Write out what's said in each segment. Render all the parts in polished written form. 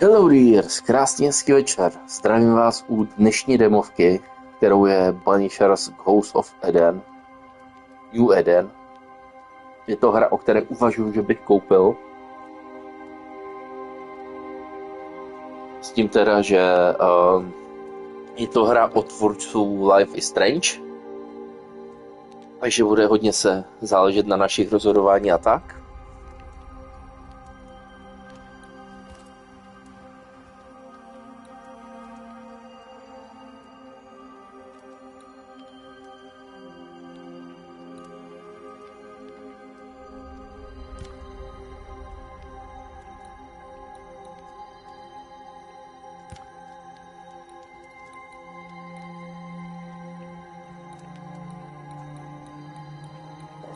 Hello dears, krásný hezký večer. Zdravím vás u dnešní demovky, kterou je Banishers Ghousts of Eden. New Eden. Je to hra, o které uvažuji, že bych koupil. S tím teda, že je to hra od tvůrců Life is Strange. Takže bude hodně se záležet na našich rozhodování a tak.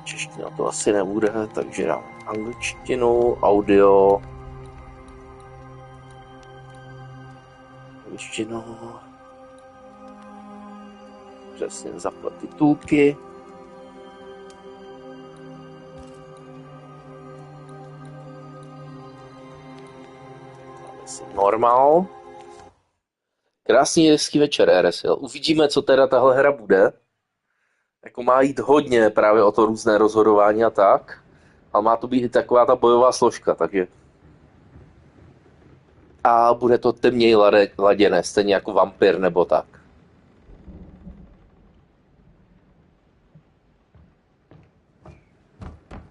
Čeština to asi nebude, takže dám angličtinu, audio, angličtinu, přesně zaplat titulky. Normál. Krásný hezký večer, RSL. Uvidíme, co teda tahle hra bude. Jako má jít hodně právě o to různé rozhodování a tak. Ale má to být i taková ta bojová složka, takže... A bude to temněji laděné, stejně jako vampir nebo tak.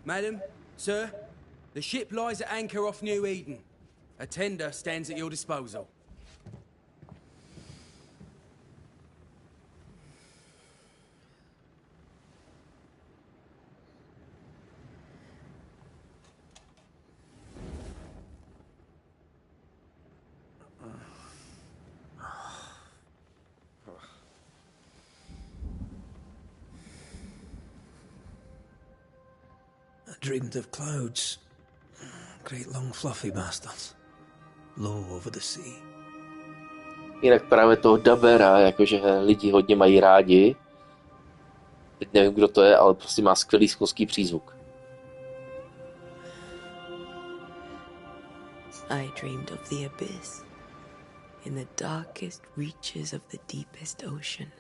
Madam, sir, the ship lies at anchor off New Eden. A tender stands at your disposal. I dreamed of clouds. Great long fluffy bastards. Low over the sea. Jinak právě toho Dabera, jakože lidi hodně mají rádi. Teď nevím, kdo to je, ale prostě má skvělý skotský přízvuk. I dreamed of the abyss, in the darkest reaches of the deepest ocean.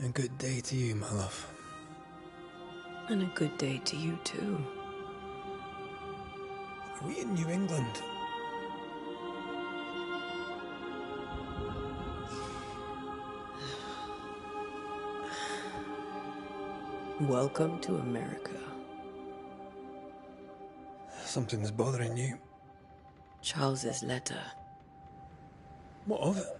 A good day to you, my love. And a good day to you too. Are we in New England? Welcome to America. Something's bothering you. Charles's letter. What of it?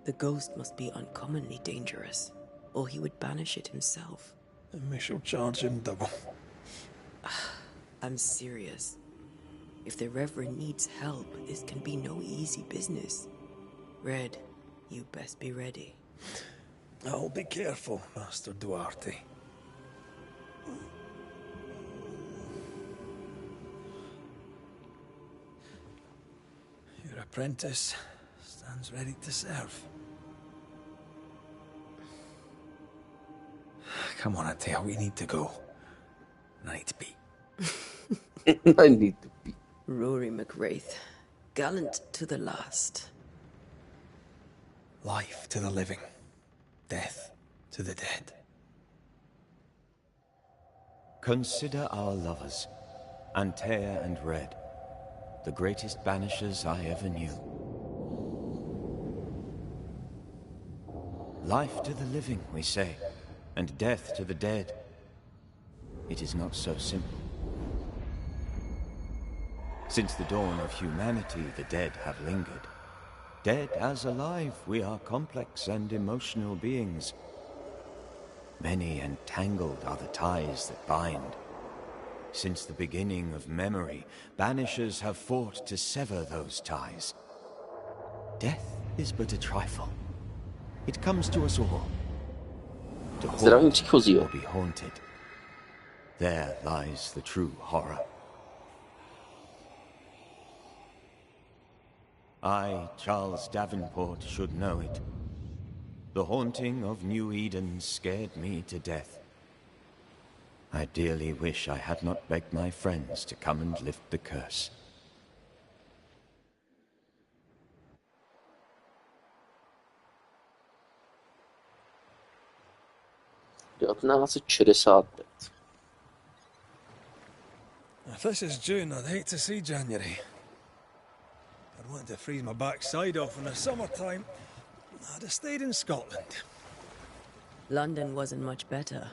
The ghost must be uncommonly dangerous, or he would banish it himself. And we shall charge him double. I'm serious. If the Reverend needs help, this can be no easy business. Red, you best be ready. I'll be careful, Master Duarte. Your apprentice stands ready to serve. Come on, Atea, we need to go. I need to pee. I need to pee. Rory McWraith, gallant to the last. Life to the living, death to the dead. Consider our lovers, Antea and Red, the greatest banishers I ever knew. Life to the living, we say, and death to the dead. It is not so simple. Since the dawn of humanity, the dead have lingered. Dead as alive, we are complex and emotional beings. Many and tangled are the ties that bind. Since the beginning of memory, banishers have fought to sever those ties. Death is but a trifle. It comes to us all. To Zdravím haunt příchozího. or be haunted. There lies the true horror. I, Charles Davenport, should know it. The haunting of New Eden scared me to death. I dearly wish I had not begged my friends to come and lift the curse. If this is June, I'd hate to see January. I'd want to freeze my backside off in the summertime. I'd have stayed in Scotland. London wasn't much better.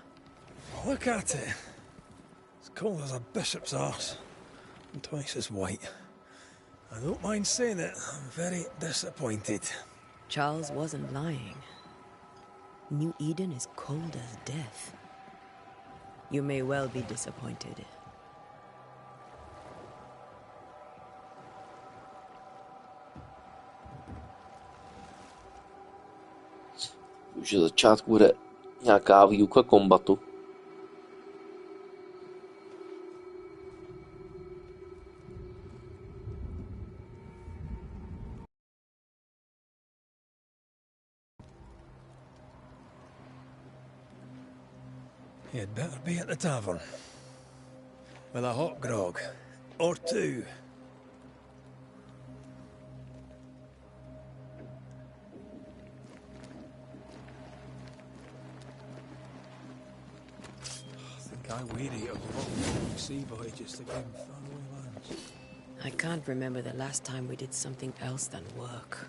Look at it. As cold as a bishop's arse. And twice as white. I don't mind saying it, I'm very disappointed. Charles wasn't lying. New Eden is cold as death. You may well be disappointed. Už ze začátku bude nějaká výuka kombatu. You'd better be at the tavern. With a hot grog. Or two. I think I weary of long sea voyages to game faraway lands. I can't remember the last time we did something else than work.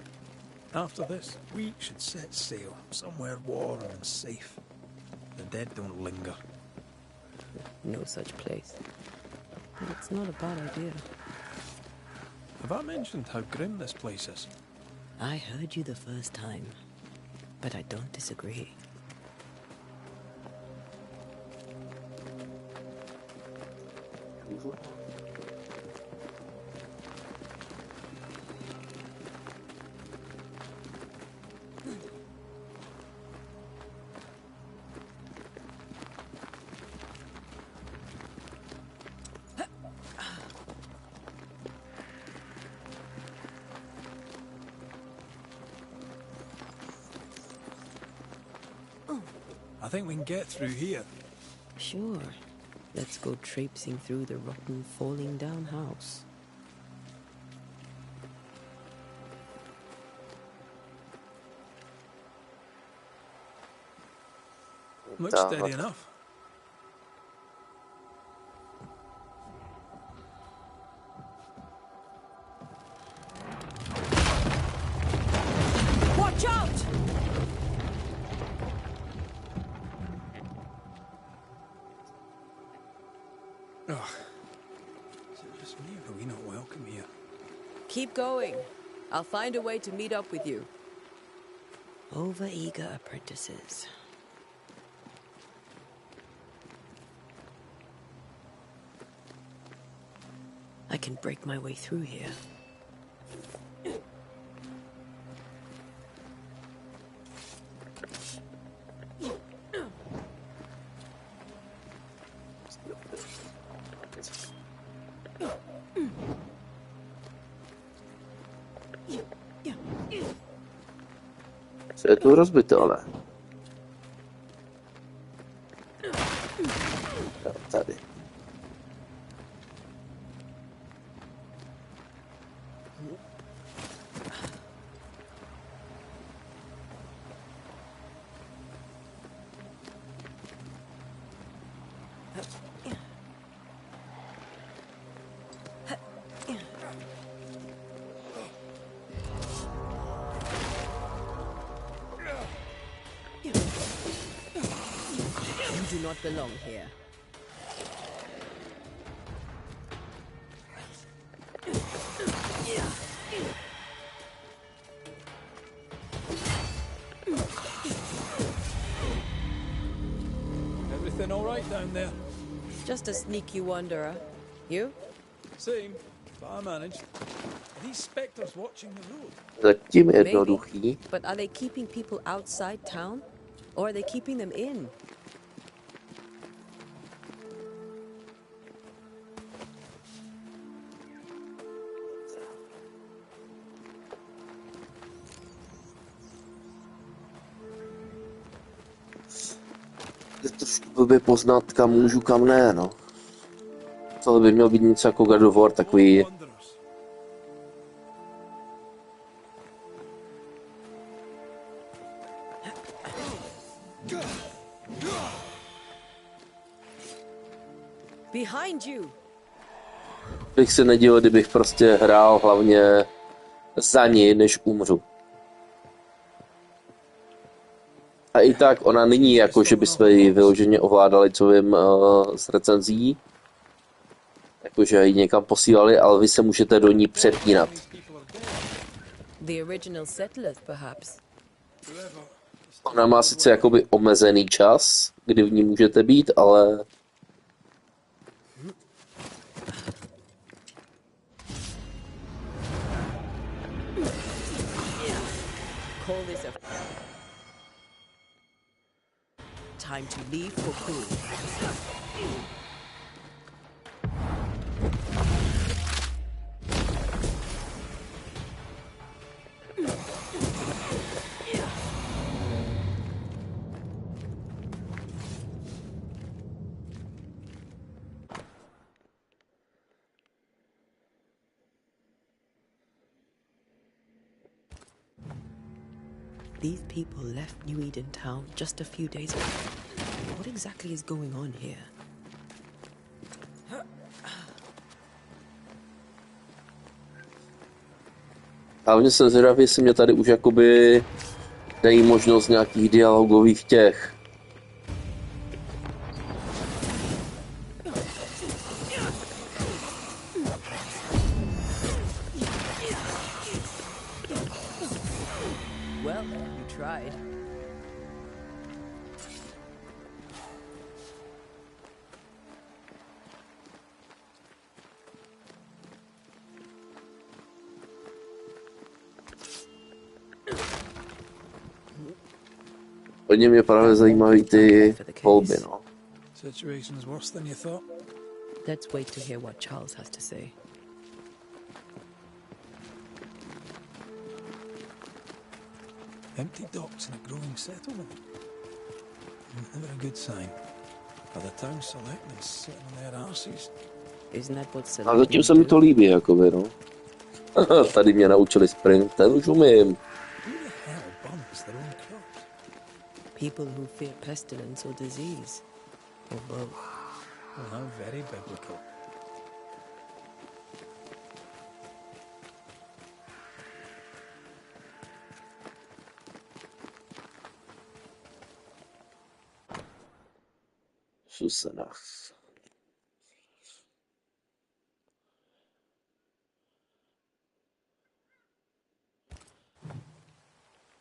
After this, we should set sail somewhere warm and safe. The dead don't linger. No such place. But it's not a bad idea. Have I mentioned how grim this place is? I heard you the first time, but I don't disagree. I think we can get through here. Sure. Let's go traipsing through the rotten, falling down house. Looks steady enough. Watch out! Ugh. Is it just me or are we not welcome here? Keep going. I'll find a way to meet up with you. Over-eager apprentices. I can break my way through here. Co je tu rozbité, ale? Jo, tady. You do not belong here. Everything all right down there? Just a sneaky wanderer. You? Same, but I managed. Are these spectres watching the road? Zatím Maybe, jednoduchý. but are they keeping people outside town? Or are they keeping them in? trošku blbě poznat, kam můžu, kam ne, no. To by měl být něco jako God of War, takový... Behind you. Bych se nedivil, kdybych prostě hrál hlavně za ní, než umřu. A i tak ona není jako, že bychom ji vyloženě ovládali, co vím, z recenzí. Jakože ji někam posílali, ale vy se můžete do ní přepínat. The original settlers, perhaps. Ona má sice jakoby omezený čas, kdy v ní můžete být, ale... Call this a time to leave for cool. These people left New Eden town just a few days ago. What exactly is going on here? Hlavně jsem zvědavý, jestli mě tady už jakoby dají možnost nějakých dialogových těch. Well, you tried. Hodně mě právě zajímají ty volby, no. Situation's worse than you thought. Let's wait to hear what Charles has to say. Empty docks in a growing settlement. Never a good sign. For the town selectmen sitting on their arses. Isn't that what A zatím se mi to líbí, jakoby, no. Tady mě naučili sprint, ten už umím. Who the hell burns their own crops? People who fear pestilence or disease, or both. Well, how very biblical. Susanach.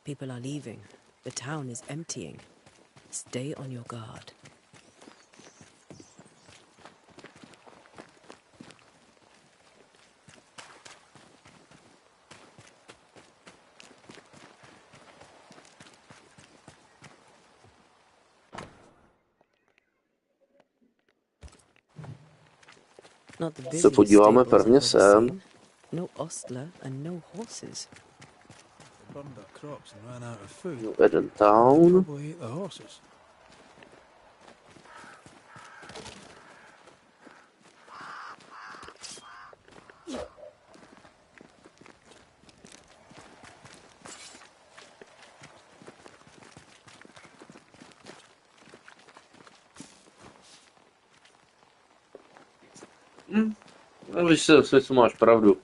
People are leaving. The town is emptying. Stay on your guard. Not the Se busiest podíváme stables prvně I've ever sem. seen. No ostler and no horses. They burned their crops and ran out of food. New Eden Town. Probably ate the horses. No, víš, se máš pravdu.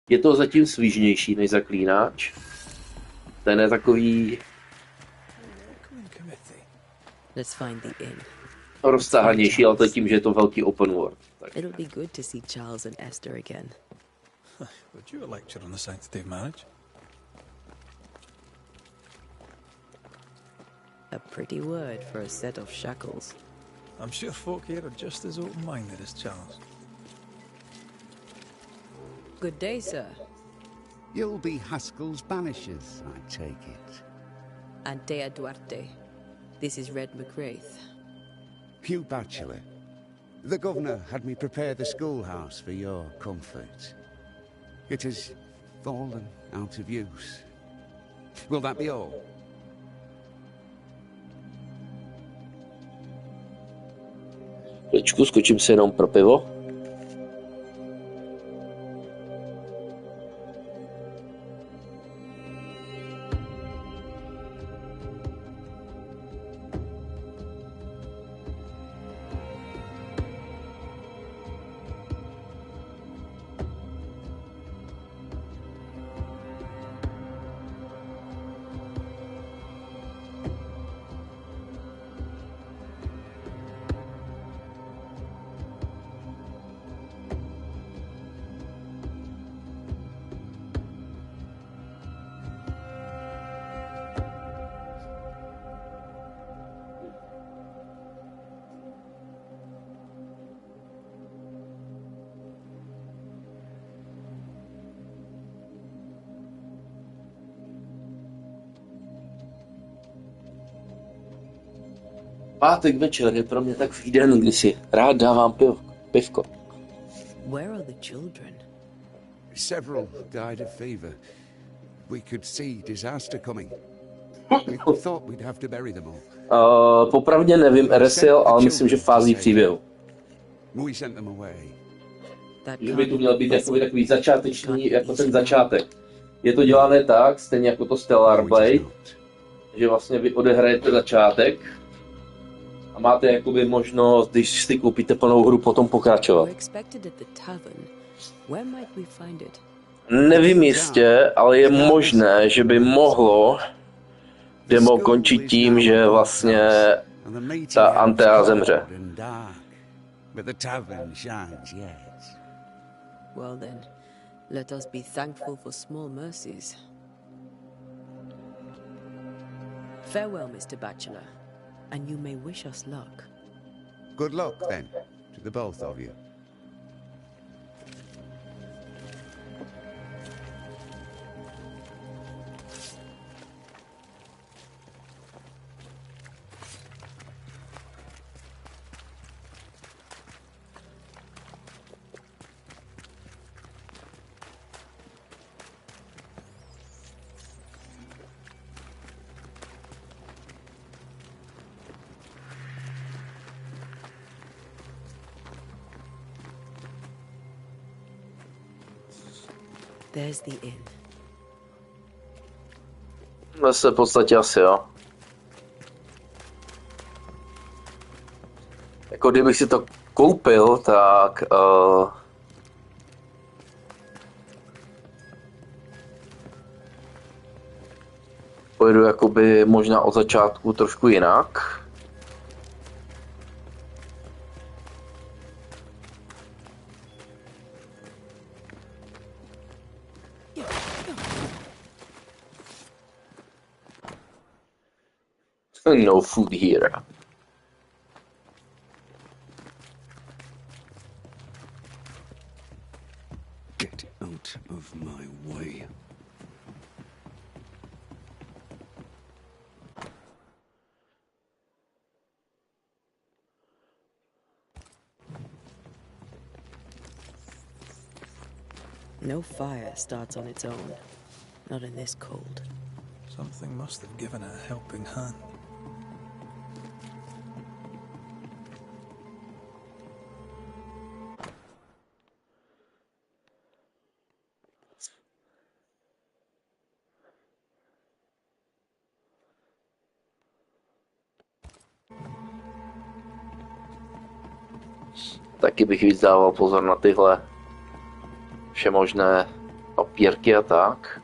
Je to zatím svížnější než Zaklínač. Ten je takový Let's find the inn. roztahanější, ale to je tím, že je to velký open world. Tak. It'll be good to see Charles and Esther again. Would you a lecture on the sanctity of marriage? A pretty word for a set of shackles. I'm sure folk here are just as open-minded as Charles. Good day, sir. You'll be Haskell's Banishers, I take it. Antea Duarte. This is Red McGrath. Hugh Batchelor. The governor had me prepare the schoolhouse for your comfort. It has fallen out of use. Will that be all? Chviličku, skočím si jenom pro pivo. Pátek večer je pro mě takový den, kdy si rád dávám pivko. Where are the children? Several died of fever. We could see disaster coming. We thought we'd have to bury them all. Popravdě nevím, Eresil, ale myslím, že v fází příběhu. We sent them away. Že by to měl být takový začáteční, jako ten začátek. Je to dělané tak, stejně jako to Stellar Blade, že vlastně vy odehrajete začátek a máte jakoby možnost, když si koupíte plnou hru, potom pokračovat. Nevím jistě, ale je možné, že by mohlo demo končit tím, že vlastně ta Antea zemře. Well then, let us be thankful for small mercies. Farewell, Mr. Bachelor, and you may wish us luck. Good luck, then, to the both of you. There's the inn. Zase v podstatě asi jo. Jako kdybych si to koupil, tak pojedu jakoby možná od začátku trošku jinak. No food here. Get out of my way. No fire starts on its own. Not in this cold. Something must have given it a helping hand. Taky bych víc dával pozor na tyhle všemožné papírky a tak.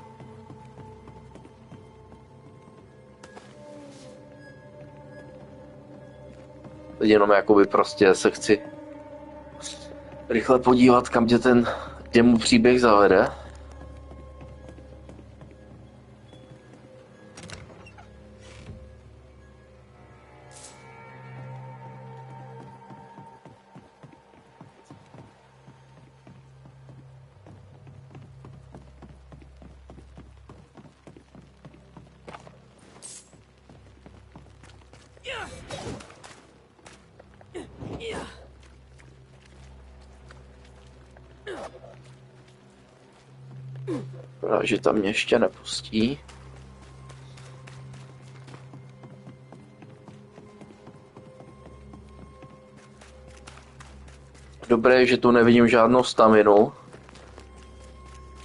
Teď jenom jakoby prostě se chci rychle podívat, kam tě ten demo příběh zavede. že tam mě ještě nepustí. Dobré je, že tu nevidím žádnou staminu,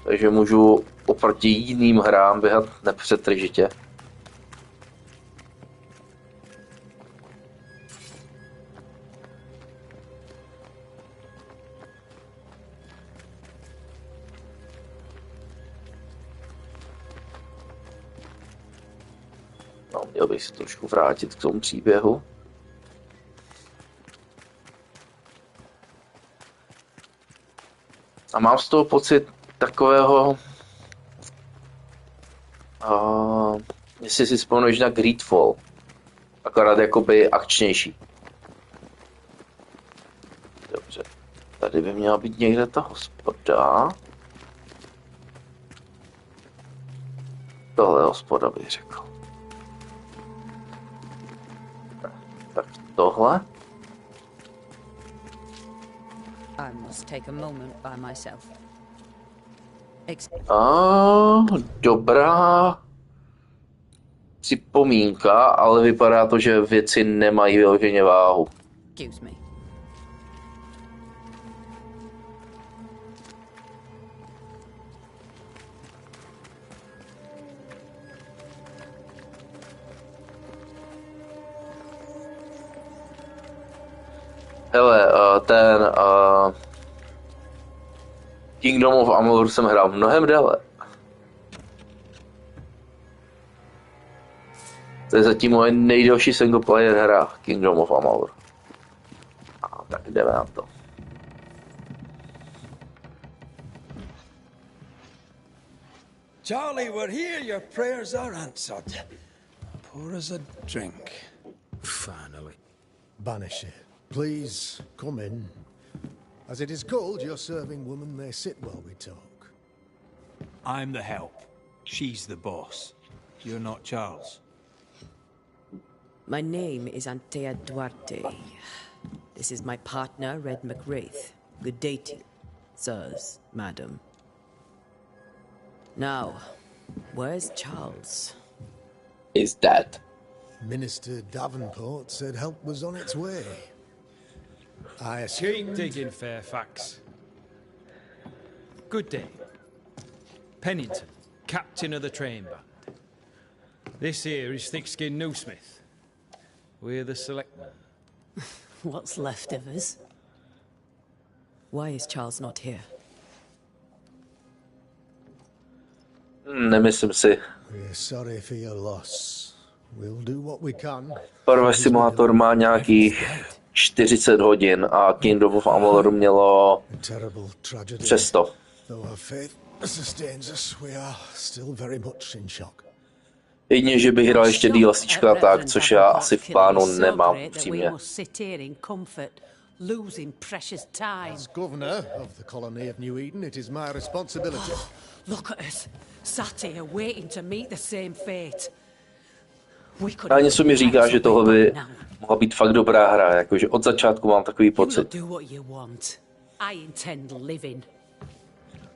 takže můžu oproti jiným hrám běhat nepřetržitě. No, měl bych se trošku vrátit k tomu příběhu. A mám z toho pocit takového, jestli si vzpomeneš na Greedfall, akorát jakoby akčnější. Dobře, tady by měla být někde ta hospoda. Tohle je hospoda, bych řekl. Tak tohle. I must take a moment by myself. Dobrá připomínka, ale vypadá to, že věci nemají vyloženě váhu. Excuse me. Hele, ten Kingdom of Amalur jsem hrál mnohem déle. To je zatím moje nejdelší single player hra, Kingdom of Amalur. A tak jdeme na to. Charlie, we're here. Your prayers are answered. Pour us a drink. Finally. Banisher, please come in. As it is cold, your serving woman may sit while we talk. I'm the help. She's the boss. You're not Charles. My name is Antea Duarte. This is my partner, Red McWraith. Good day to you, sirs, madam. Now, where's Charles? He's dead. Minister Davenport said help was on its way. I Keep assume... digging, Fairfax. Good day. Pennington, captain of the train band. This here is Thickskin Newsmith. We're the selectmen. What's left of us? Why is Charles not here? Nemyslím si. We're sorry for your loss. We'll do what we can. Farmers Simulator má nějakých 40 hodin a Kingdom of Amalur mělo A terrible tragedy. přes 100. Though our faith sustains us, we are still very much in shock. Jedině, že bych hrál ještě DLCčka tak, což já asi v plánu nemám, upřímně. Losing precious time. As governor of the colony of New Eden, it is my responsibility. Look at us, sat here waiting to meet the same fate. Ale něco mi říká, že tohle by mohla být fakt dobrá hra, jakože od začátku mám takový pocit.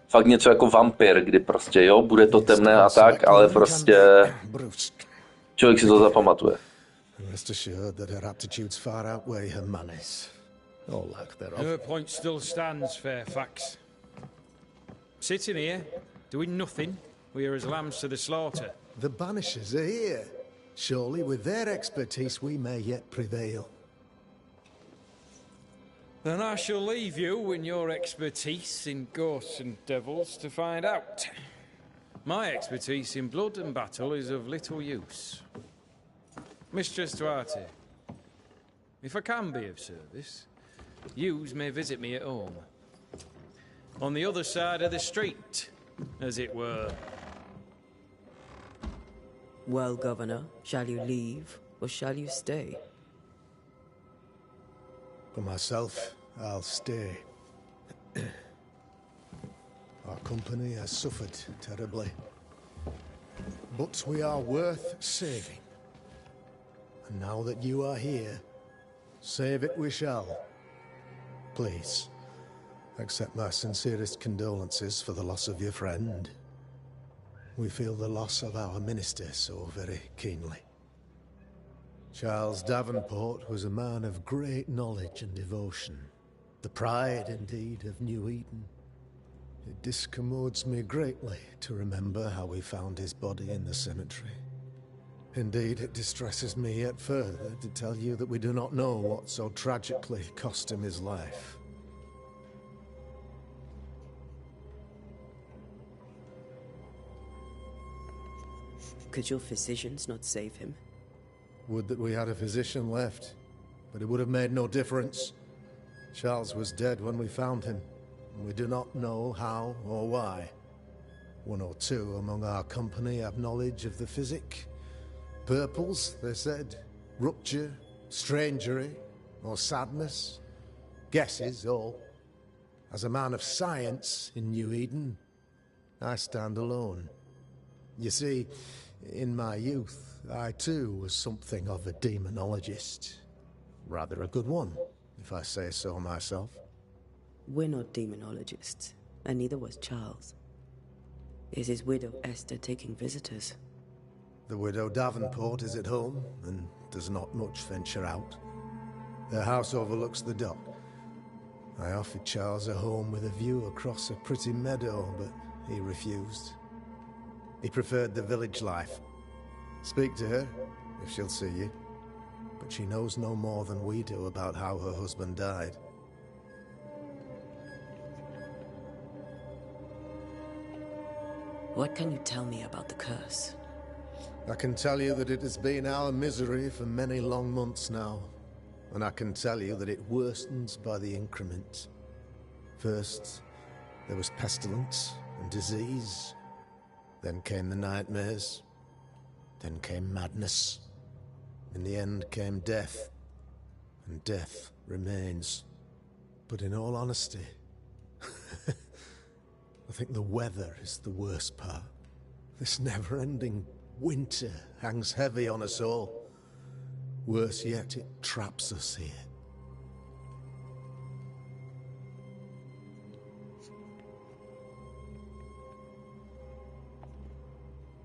Fakt něco jako vampir, kdy prostě jo, bude to temné a tak, ale prostě člověk si to zapamatuje. Rest assured that her aptitudes far outweigh her manners. Or lack thereof. Her point still stands, Fairfax. Sitting here, doing nothing, we are as lambs to the slaughter. The Banishers are here. Surely with their expertise we may yet prevail. Then I shall leave you and your expertise in ghosts and devils to find out. My expertise in blood and battle is of little use. Mistress Duarte, if I can be of service, yous may visit me at home. On the other side of the street, as it were. Well, Governor, shall you leave or shall you stay? For myself, I'll stay. Our company has suffered terribly. But we are worth saving. And now that you are here, save it we shall. Please, accept my sincerest condolences for the loss of your friend. we feel the loss of our minister so very keenly. Charles Davenport was a man of great knowledge and devotion, the pride, indeed, of New Eden. It discommodes me greatly to remember how we found his body in the cemetery. Indeed, it distresses me yet further to tell you that we do not know what so tragically cost him his life. Could your physicians not save him? Would that we had a physician left, but it would have made no difference. Charles was dead when we found him, and we do not know how or why. One or two among our company have knowledge of the physic. Purples, they said, rupture, strangery, or sadness. Guesses, all. As a man of science in New Eden, I stand alone. You see, in my youth, I too was something of a demonologist. Rather a good one, if I say so myself. We're not demonologists, and neither was Charles. Is his widow Esther taking visitors? The widow Davenport is at home, and does not much venture out. Their house overlooks the dock. I offered Charles a home with a view across a pretty meadow, but he refused. He preferred the village life. Speak to her, if she'll see you. But she knows no more than we do about how her husband died. What can you tell me about the curse? I can tell you that it has been our misery for many long months now. And I can tell you that it worstens by the increment. First, there was pestilence and disease. Then came the nightmares. Then came madness. In the end came death. And death remains. But in all honesty, I think the weather is the worst part. This never-ending winter hangs heavy on us all. Worse yet, it traps us here.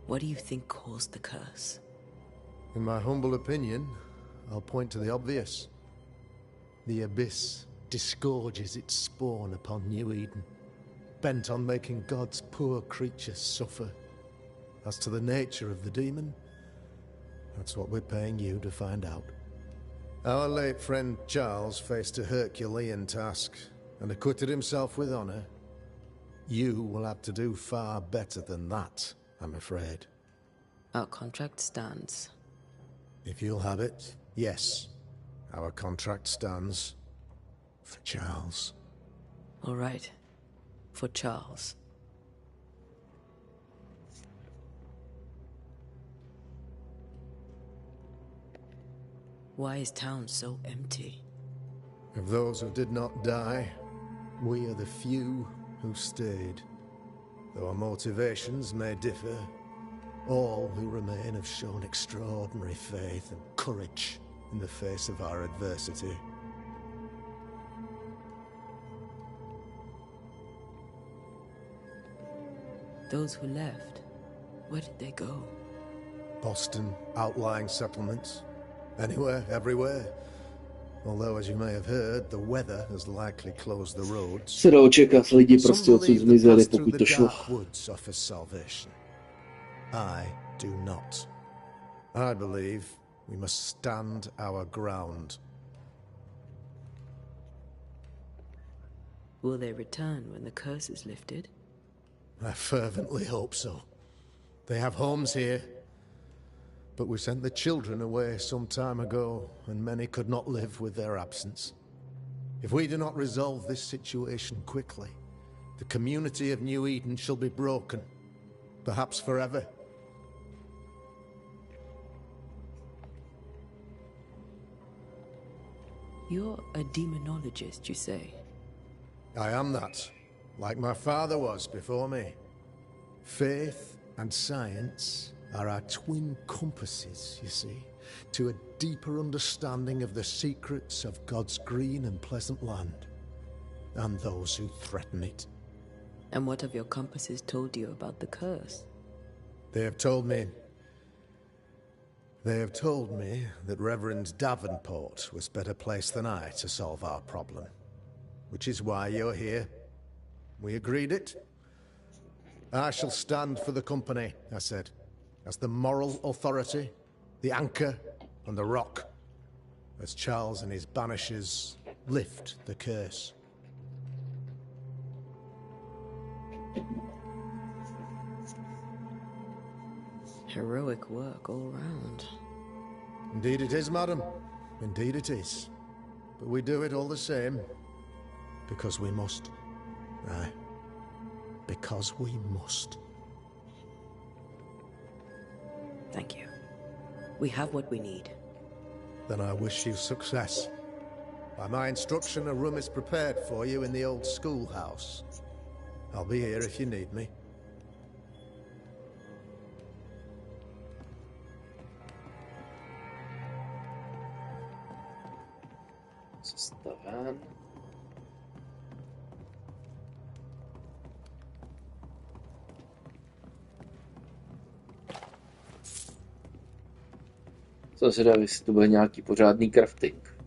What do you think caused the curse? In my humble opinion, I'll point to the obvious. The Abyss disgorges its spawn upon New Eden, bent on making God's poor creatures suffer. As to the nature of the demon, that's what we're paying you to find out. Our late friend Charles faced a Herculean task and acquitted himself with honor. You will have to do far better than that, I'm afraid. Our contract stands. If you'll have it, yes. Our contract stands. For Charles. All right. For Charles. Why is town so empty? Of those who did not die, we are the few who stayed. Though our motivations may differ, all who remain have shown extraordinary faith and courage in the face of our adversity. Those who left, where did they go? Boston, outlying settlements. Anywhere, everywhere. Although, as you may have heard, the weather has likely closed the roads. Se dalo čekat, lidi prostě odsud zmizeli, pokud to šlo. Woods offers salvation. I do not. I believe we must stand our ground. Will they return when the curse is lifted? I fervently hope so. They have homes here. But we sent the children away some time ago, and many could not live with their absence. If we do not resolve this situation quickly, the community of New Eden shall be broken, perhaps forever. You're a demonologist, you say? I am that, like my father was before me. Faith and science are our twin compasses, you see, to a deeper understanding of the secrets of God's green and pleasant land, and those who threaten it. And what have your compasses told you about the curse? They have told me that Reverend Davenport was better placed than I to solve our problem. Which is why you're here. We agreed it. I shall stand for the company, I said, as the moral authority, the anchor, and the rock, as Charles and his Banishers lift the curse. Heroic work all round. Indeed it is, madam. Indeed it is. But we do it all the same. Because we must. Aye. Because we must. Thank you. We have what we need. Then I wish you success. By my instruction, a room is prepared for you in the old schoolhouse. I'll be here if you need me. Zastaven. Jsem si dal, jestli to bude nějaký pořádný crafting.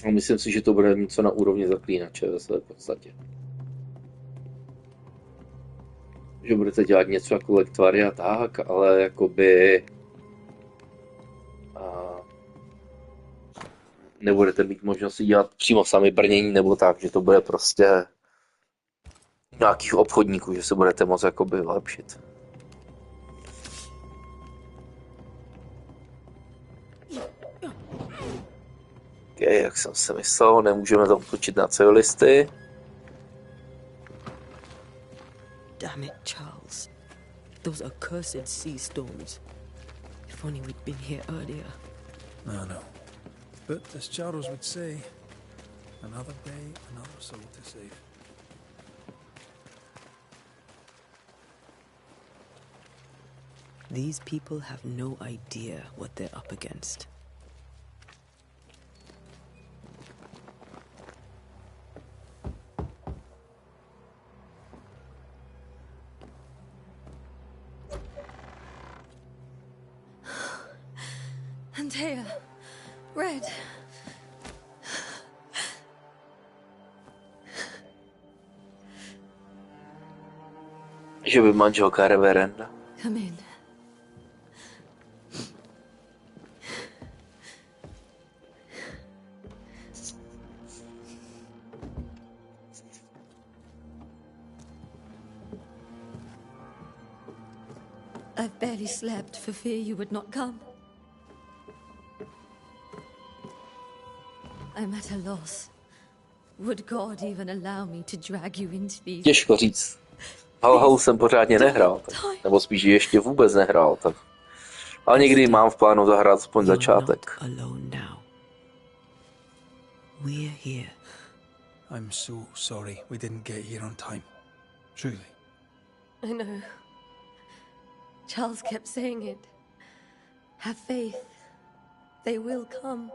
A myslím si, že to bude něco na úrovni zaklínače ve své podstatě. Že budete dělat něco jako lektvary a tak, ale jakoby... nebudete mít možnost si dělat přímo sami brnění nebo tak, že to bude prostě nějakých obchodníků, že se budete moct jakoby vylepšit. Okay, jak jsem si myslel, nemůžeme zautočit na civilisty. Damn it, Charles. Those accursed sea storms. If only we'd been here earlier. No. But as Charles would say, another day, another soul to save. These people have no idea what they're up against. Antea, Red. Že by manželka reverenda. Come in. I've barely slept for fear you would not come. I'm at a loss. Would God even allow me to drag you into these? Těžko říct. Valhallu jsem pořádně nehrál, nebo spíš ještě vůbec nehrál, tak. Ale někdy mám v plánu zahrát aspoň začátek. We're here. I'm so sorry we didn't get here on time. Truly. I know. Charles kept saying it. Have faith. They will come.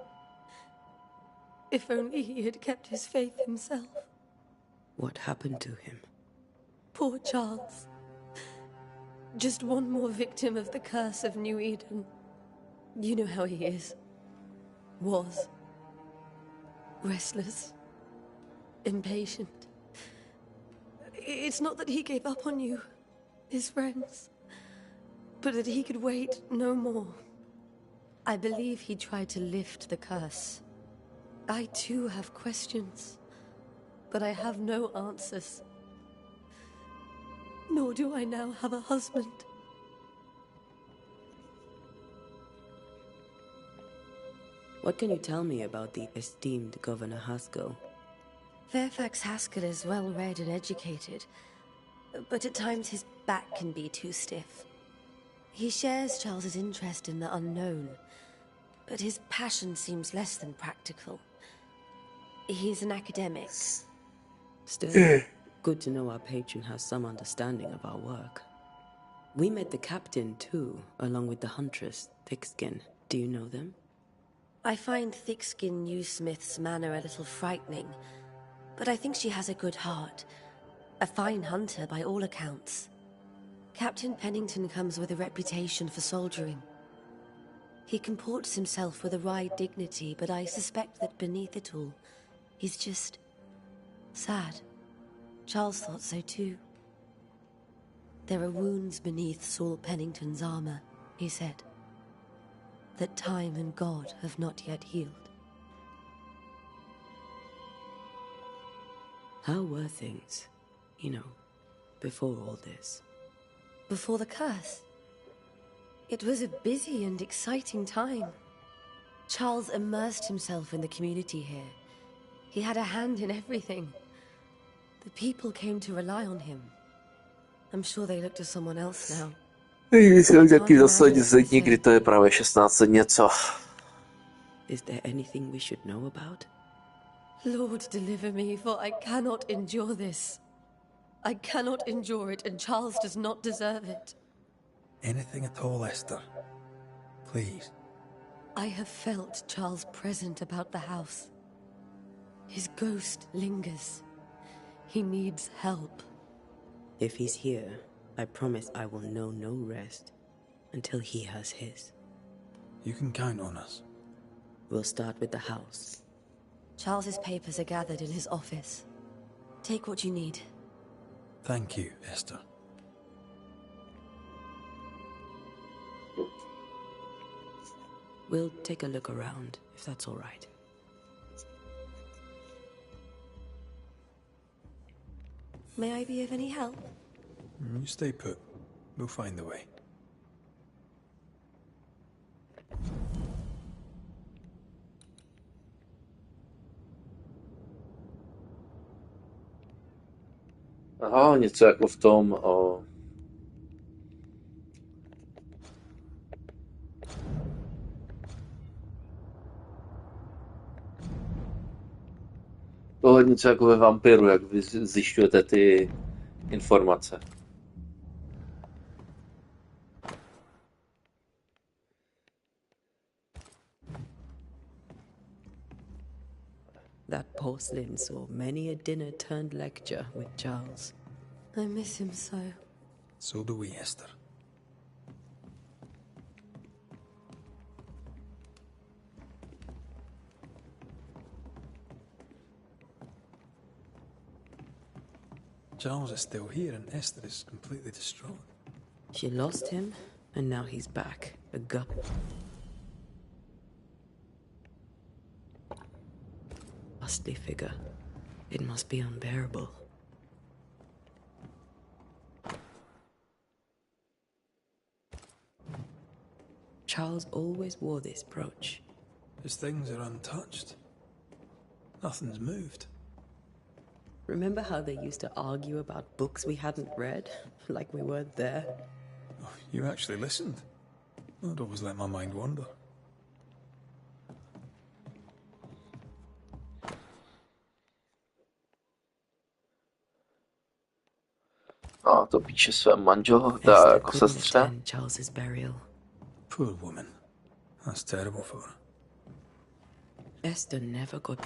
If only he had kept his faith himself. What happened to him? Poor Charles. Just one more victim of the curse of New Eden. You know how he is. Was. Restless. Impatient. It's not that he gave up on you, his friends, but that he could wait no more. I believe he tried to lift the curse. I too have questions, but I have no answers. Nor do I now have a husband. What can you tell me about the esteemed Governor Haskell? Fairfax Haskell is well read and educated, but at times his back can be too stiff. He shares Charles's interest in the unknown, but his passion seems less than practical. He's an academic. Still, good to know our patron has some understanding of our work. We met the captain too, along with the huntress, Thickskin. Do you know them? I find Thickskin Newsmith's manner a little frightening, but I think she has a good heart. A fine hunter by all accounts. Captain Pennington comes with a reputation for soldiering. He comports himself with a wry dignity, but I suspect that beneath it all, he's just sad. Charles thought so too. There are wounds beneath Saul Pennington's armor, he said, that time and God have not yet healed. How were things, before all this? Before the curse? It was a busy and exciting time. Charles immersed himself in the community here. He had a hand in everything. The people came to rely on him. I'm sure they look to someone else now. Myslím, jaký zasazení, kdy to je právě 16 něco. Is there anything we should know about? Lord, deliver me, for I cannot endure this. I cannot endure it, and Charles does not deserve it. Anything at all, Esther. Please. I have felt Charles present about the house. His ghost lingers. He needs help. If he's here, I promise I will know no rest until he has his. You can count on us. We'll start with the house. Charles's papers are gathered in his office. Take what you need. Thank you, Esther. We'll take a look around, if that's all right. May I be of any help? You stay put. We'll find the way. Aha, něco jako v tom... Tohle něco jako ve Vampiru, jak vy zjišťujete ty informace. That porcelain saw many a dinner-turned lecture with Charles. I miss him so. So do we, Esther. Charles is still here and Esther is completely distraught. She lost him, and now he's back. A ghastly figure. It must be unbearable. Charles always wore this brooch. His things are untouched. Nothing's moved. Remember how they used to argue about books we hadn't read? Like we weren't there? Oh, you actually listened. I'd always let my mind wander. A to píše své manžel, jako sestře. Charles's burial. Poor woman. That's terrible for her. Esther never got...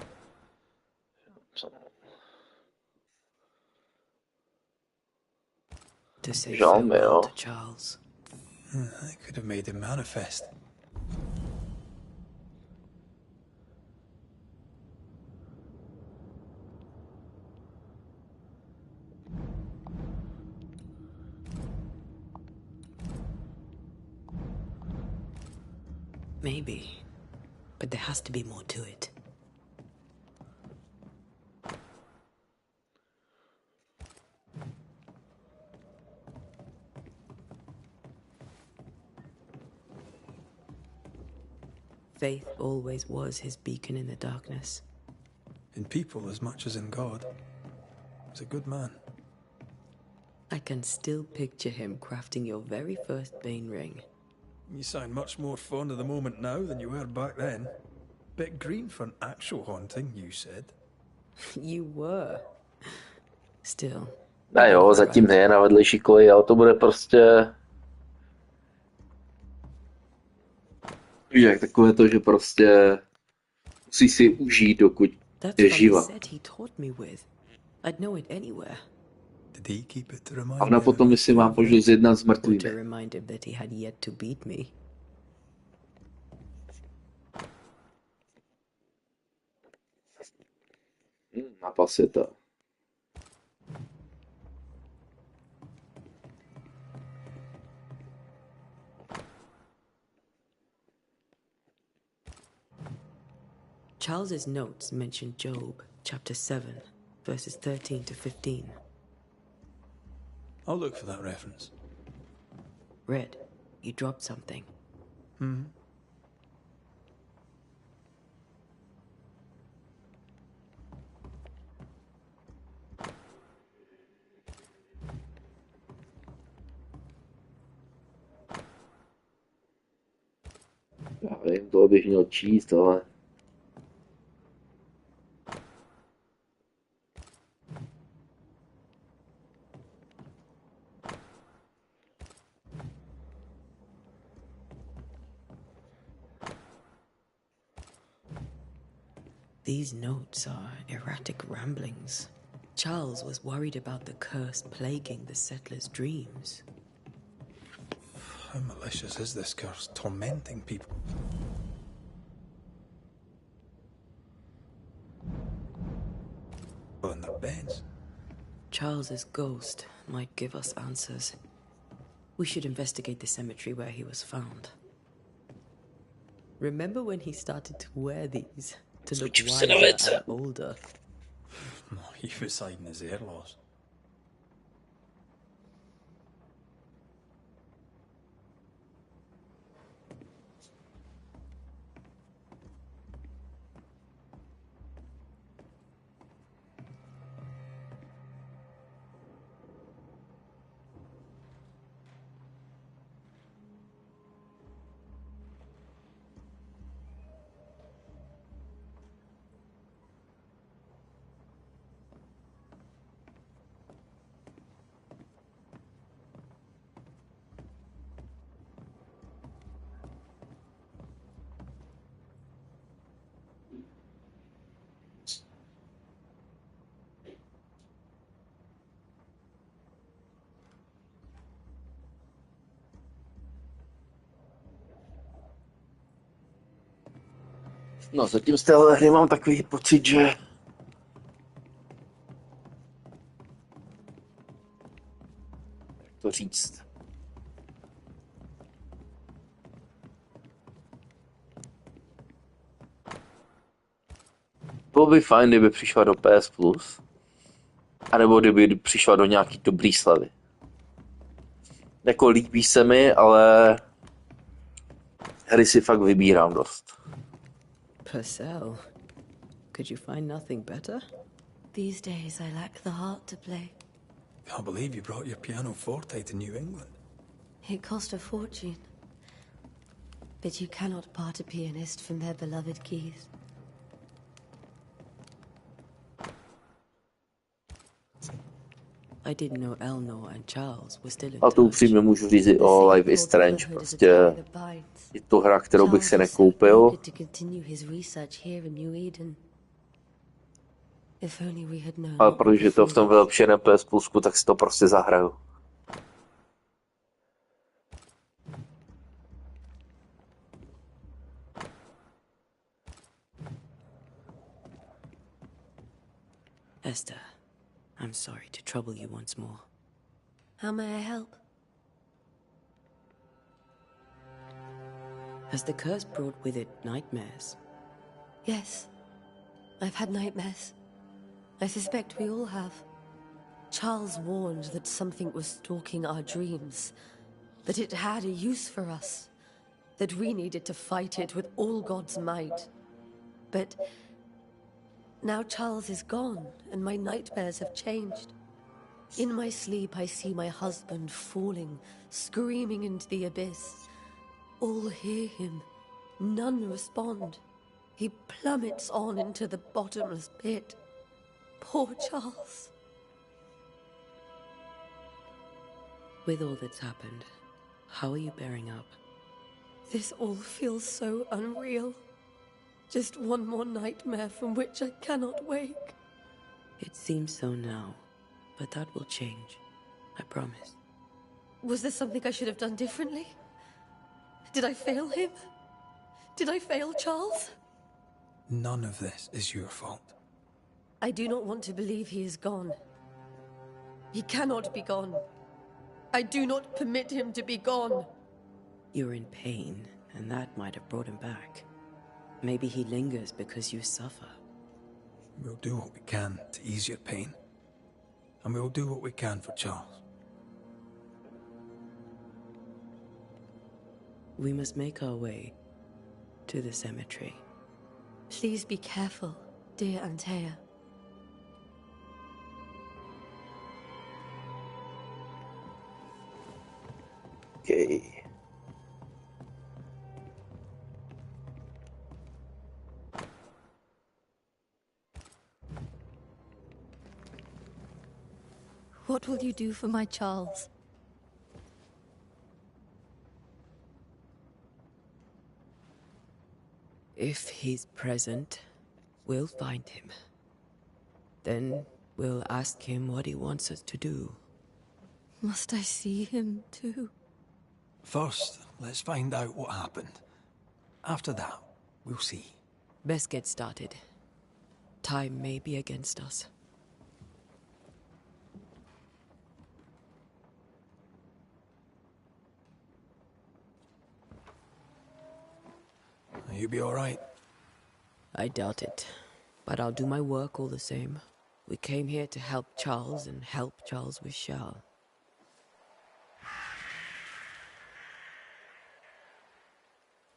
to say farewell to Charles. I could have made him manifest. Maybe, but there has to be more to it. Faith always was his beacon in the darkness. In people as much as in God. He's a good man. I can still picture him crafting your very first Bane ring. You sound much more fond of the moment now than you were back then. Bit green for an actual haunting, you said. You were. Still. A jo, zatím ne, na vedlejší koleji, ale to bude prostě... Víš, jak takové to, že prostě musí si užít, dokud je živa. I'd know it anywhere. Did he keep it to A remind ona you potom, myslím, má možnost jednat s Or to mrtvými. remind him that he had yet to beat me. Mapa světa. Charles's notes mention Job, chapter 7, verses 13 to 15. I'll look for that reference. Red, you dropped something. Já vím, to bych měl číst, ale... These notes are erratic ramblings. Charles was worried about the curse plaguing the settlers' dreams. How malicious is this curse, tormenting people? In their beds. Charles's ghost might give us answers. We should investigate the cemetery where he was found. Remember when he started to wear these to look wiser and older? He was hiding his hair loss. No, zatím z téhle hry mám takový pocit, že... Jak to říct? Bylo by fajn, kdyby přišla do PS Plus, anebo kdyby přišla do nějaký dobrý slevy. Jako líbí se mi, ale hry si fakt vybírám dost. Purcell, could you find nothing better? These days I lack the heart to play. Can't believe you brought your pianoforte to New England. It cost a fortune. But you cannot part a pianist from their beloved keys. I didn't know Eleanor and Charles were still in A to upřímně můžu říct i o Life is Strange, prostě je to hra, kterou bych si nekoupil. Ale protože to v tom vylepšeném PS Plusku, tak si to prostě zahraju. Esther, I'm sorry to trouble you once more. How may I help? Has the curse brought with it nightmares? Yes. I've had nightmares. I suspect we all have. Charles warned that something was stalking our dreams, that it had a use for us, that we needed to fight it with all God's might. But now Charles is gone, and my nightmares have changed. In my sleep, I see my husband falling, screaming into the abyss. All hear him. None respond. He plummets on into the bottomless pit. Poor Charles. With all that's happened, how are you bearing up? This all feels so unreal. Just one more nightmare from which I cannot wake. It seems so now. but that will change. I promise. Was there something I should have done differently? Did I fail him? Did I fail Charles? None of this is your fault. I do not want to believe he is gone. He cannot be gone. I do not permit him to be gone. You're in pain, and that might have brought him back. Maybe he lingers because you suffer. We'll do what we can to ease your pain. And we'll do what we can for Charles. We must make our way to the cemetery. Please be careful, dear Antea. Okay. What will you do for my Charles? If he's present, we'll find him. Then we'll ask him what he wants us to do. Must I see him too? First, let's find out what happened. After that, we'll see. Best get started. Time may be against us. You be all right? I doubt it, but I'll do my work all the same. We came here to help Charles, and help Charles we shall.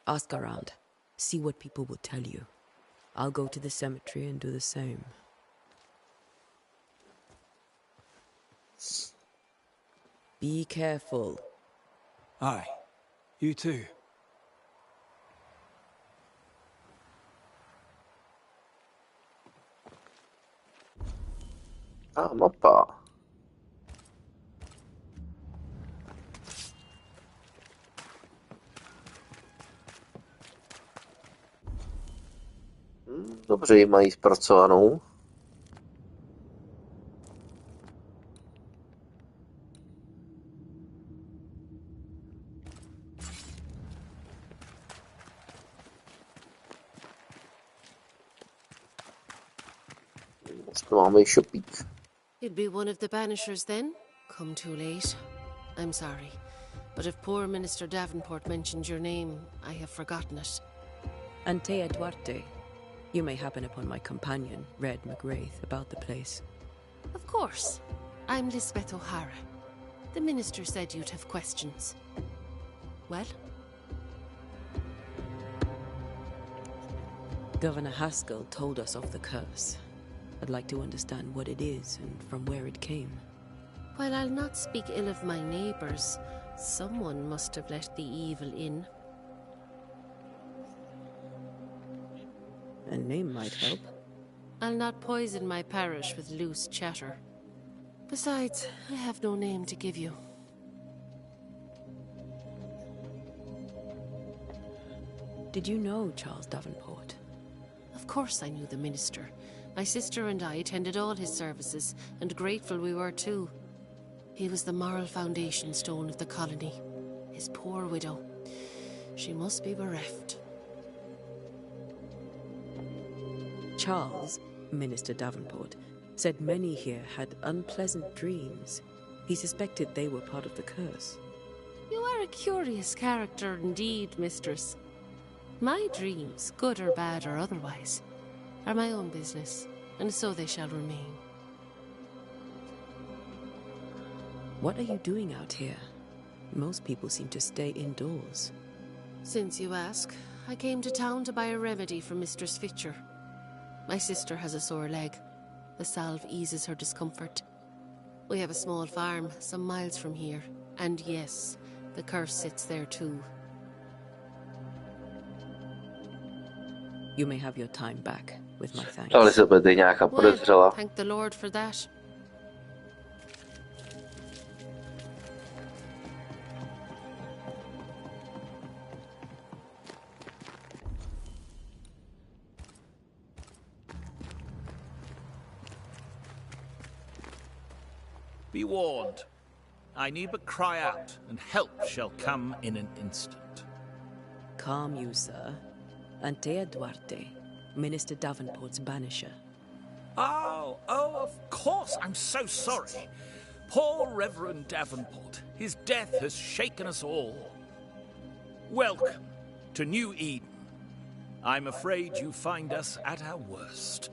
Ask around. See what people will tell you. I'll go to the cemetery and do the same. Be careful. Aye. You too. Mapa. Dobře, ji mají zpracovanou. Máme šopík. You'd be one of the Banishers then? Come too late. I'm sorry, but if poor Minister Davenport mentioned your name, I have forgotten it. Antea Duarte. You may happen upon my companion, Red McGrath, about the place. Of course. I'm Lisbeth O'Hara. The minister said you'd have questions. Well? Governor Haskell told us of the curse. I'd like to understand what it is and from where it came. While I'll not speak ill of my neighbours, someone must have let the evil in. A name might help. I'll not poison my parish with loose chatter. Besides, I have no name to give you. Did you know Charles Davenport? Of course I knew the minister. My sister and I attended all his services, and grateful we were too. He was the moral foundation stone of the colony. His poor widow. She must be bereft. Charles, Minister Davenport, said many here had unpleasant dreams. He suspected they were part of the curse. You are a curious character indeed, mistress. My dreams, good or bad or otherwise, are my own business, and so they shall remain. What are you doing out here? Most people seem to stay indoors. Since you ask, I came to town to buy a remedy for Mistress Fitcher. My sister has a sore leg. The salve eases her discomfort. We have a small farm, some miles from here. And yes, the curse sits there too. You may have your time back, with my thanks. Elizabeth je nějaká podezřelá. Well, thank the Lord for that. Be warned. I need but cry out, and help shall come in an instant. Calm you, sir. Antea Duarte, Minister Davenport's banisher. Oh, of course. I'm so sorry. Poor Reverend Davenport. His death has shaken us all. Welcome to New Eden. I'm afraid you find us at our worst.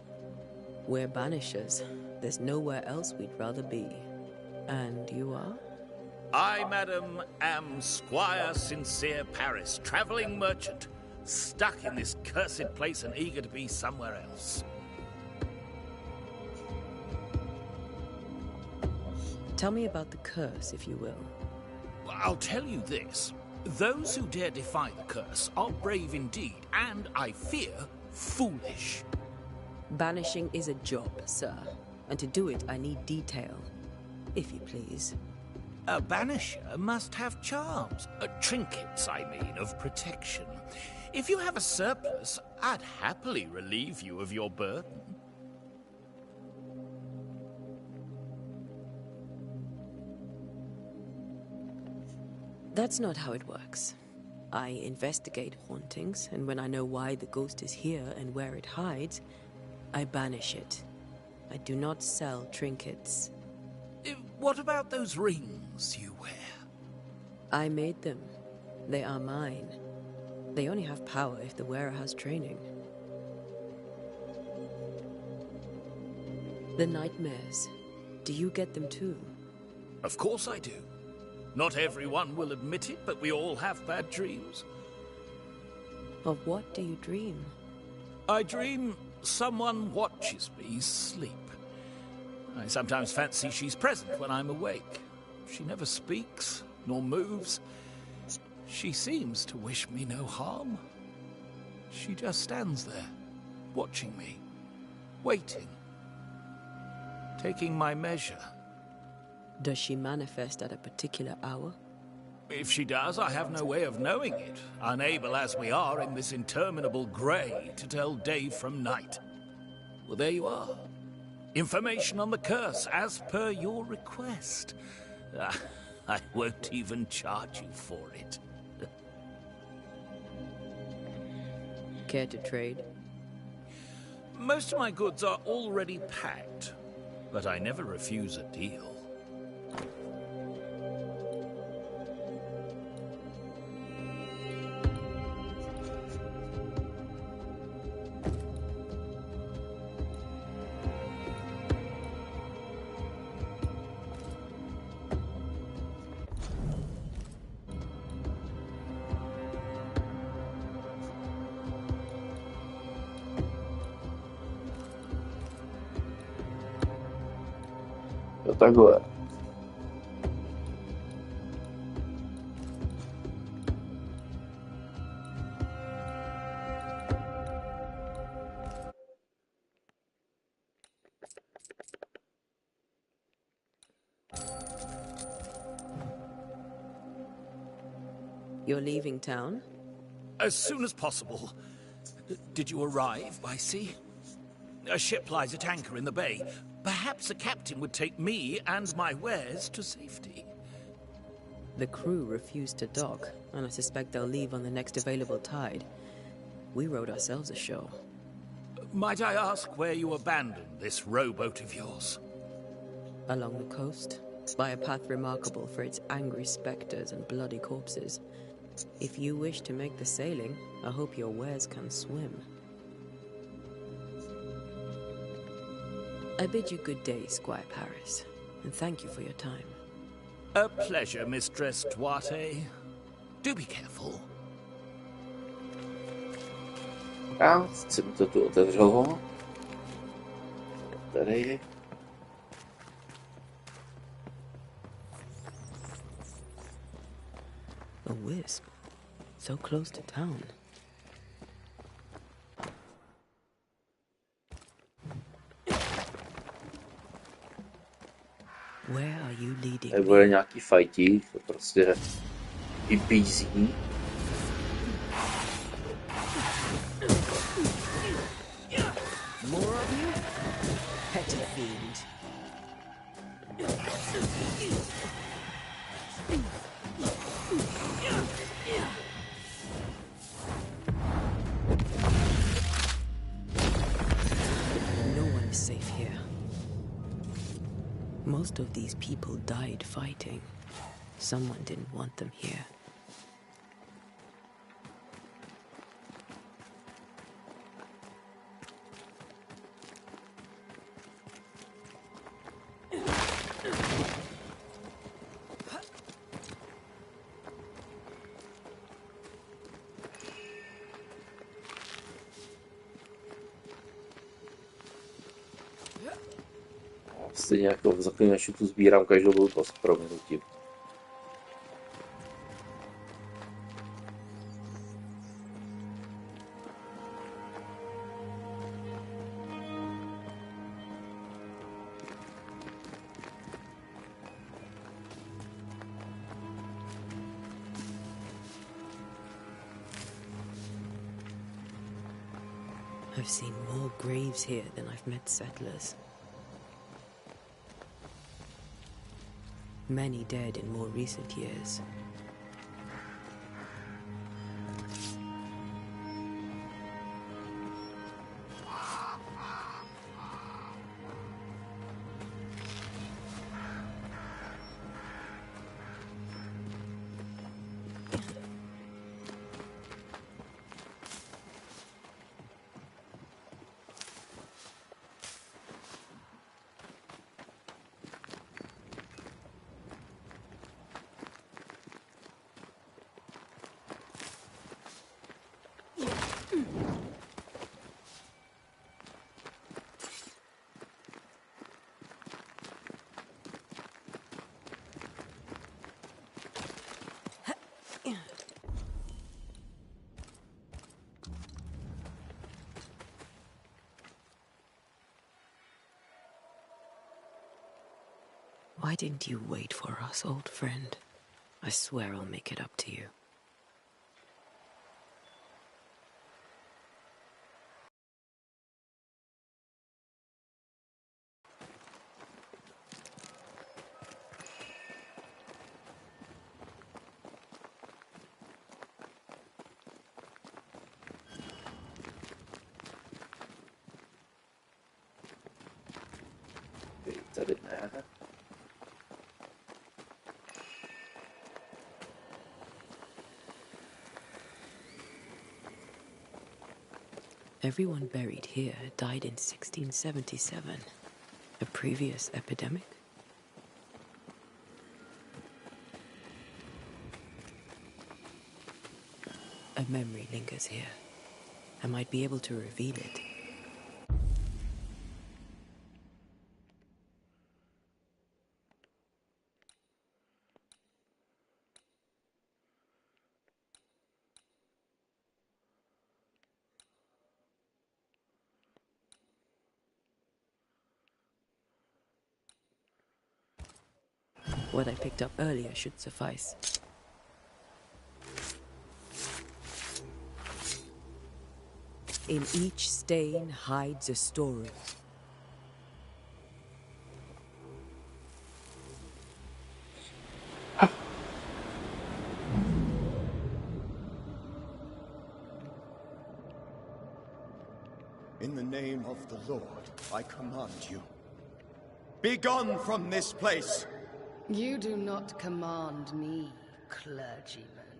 We're banishers. There's nowhere else we'd rather be. And you are? I, madam, am Squire Sincere Paris, travelling merchant, stuck in this cursed place and eager to be somewhere else. Tell me about the curse, if you will. I'll tell you this. Those who dare defy the curse are brave indeed, and, I fear, foolish. Banishing is a job, sir. And to do it, I need detail. If you please. A banisher must have charms. Trinkets, I mean, of protection. If you have a surplus, I'd happily relieve you of your burden. That's not how it works. I investigate hauntings, and when I know why the ghost is here and where it hides, I banish it. I do not sell trinkets. What about those rings you wear? I made them. They are mine. They only have power if the wearer has training. The nightmares. Do you get them too? Of course I do. Not everyone will admit it, but we all have bad dreams. Of what do you dream? I dream someone watches me sleep. I sometimes fancy she's present when I'm awake. She never speaks, nor moves. She seems to wish me no harm. She just stands there, watching me, waiting, taking my measure. Does she manifest at a particular hour? If she does, I have no way of knowing it, unable as we are in this interminable grey to tell day from night. Well, there you are. Information on the curse, as per your request. I won't even charge you for it. Care to trade? Most of my goods are already packed, but I never refuse a deal. Jo, takhle. You're leaving town? As soon as possible. Did you arrive by sea? A ship lies at anchor in the bay. Perhaps the captain would take me and my wares to safety. The crew refused to dock, and I suspect they'll leave on the next available tide. We rowed ourselves ashore. Might I ask where you abandoned this rowboat of yours? Along the coast, by a path remarkable for its angry specters and bloody corpses. If you wish to make the sailing, I hope your wares can swim. I bid you good day, Squire Paris, and thank you for your time. A pleasure, Mistress Duarte. Do be careful. A jsem to tu otevřel. Tady. A wisp, so close to town. Where are you leading me? Bude nějaký fajtík, to prostě vybízí. More of you? Petty fiend. No one is safe here. Most of these people died fighting. Someone didn't want them here. Stejně jako v Zaklínači tu sbírám každou blbost s prominutím. I've seen more graves here than I've met settlers. Many dead in more recent years. Why didn't you wait for us, old friend? I swear I'll make it up to you. Tady ne. Everyone buried here died in 1677. A previous epidemic? A memory lingers here. I might be able to reveal it. What I picked up earlier should suffice. In each stain hides a story. In the name of the Lord, I command you. Be gone from this place! You do not command me, clergyman.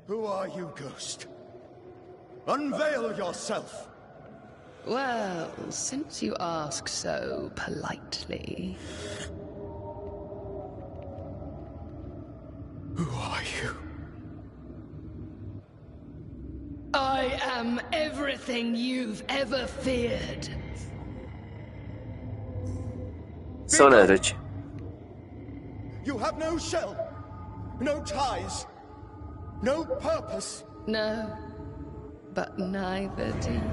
Who are you, ghost? Unveil yourself! Well, since you ask so politely... Who are you? I am everything you've ever feared. Co neřeč? You have no shell, no ties, no purpose. No, but neither do you.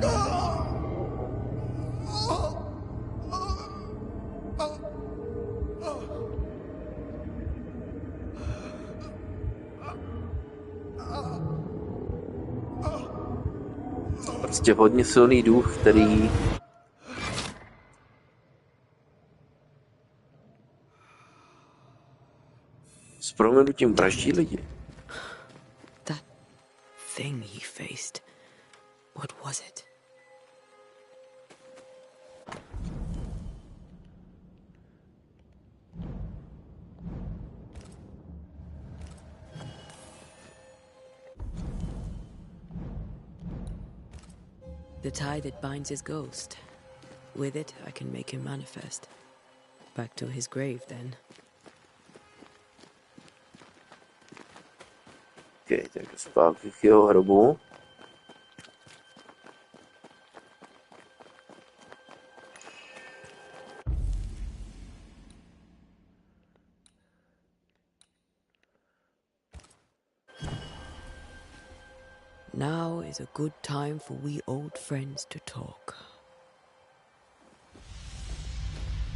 Prostě hodně silný duch, který S proměnutím vraždí lidi. That thing he faced. What was it? The tie that binds his ghost. With it, I can make him manifest. Back to his grave, then. Okay, takže zpátky k jeho hrobu. Now is a good time for we old friends to talk.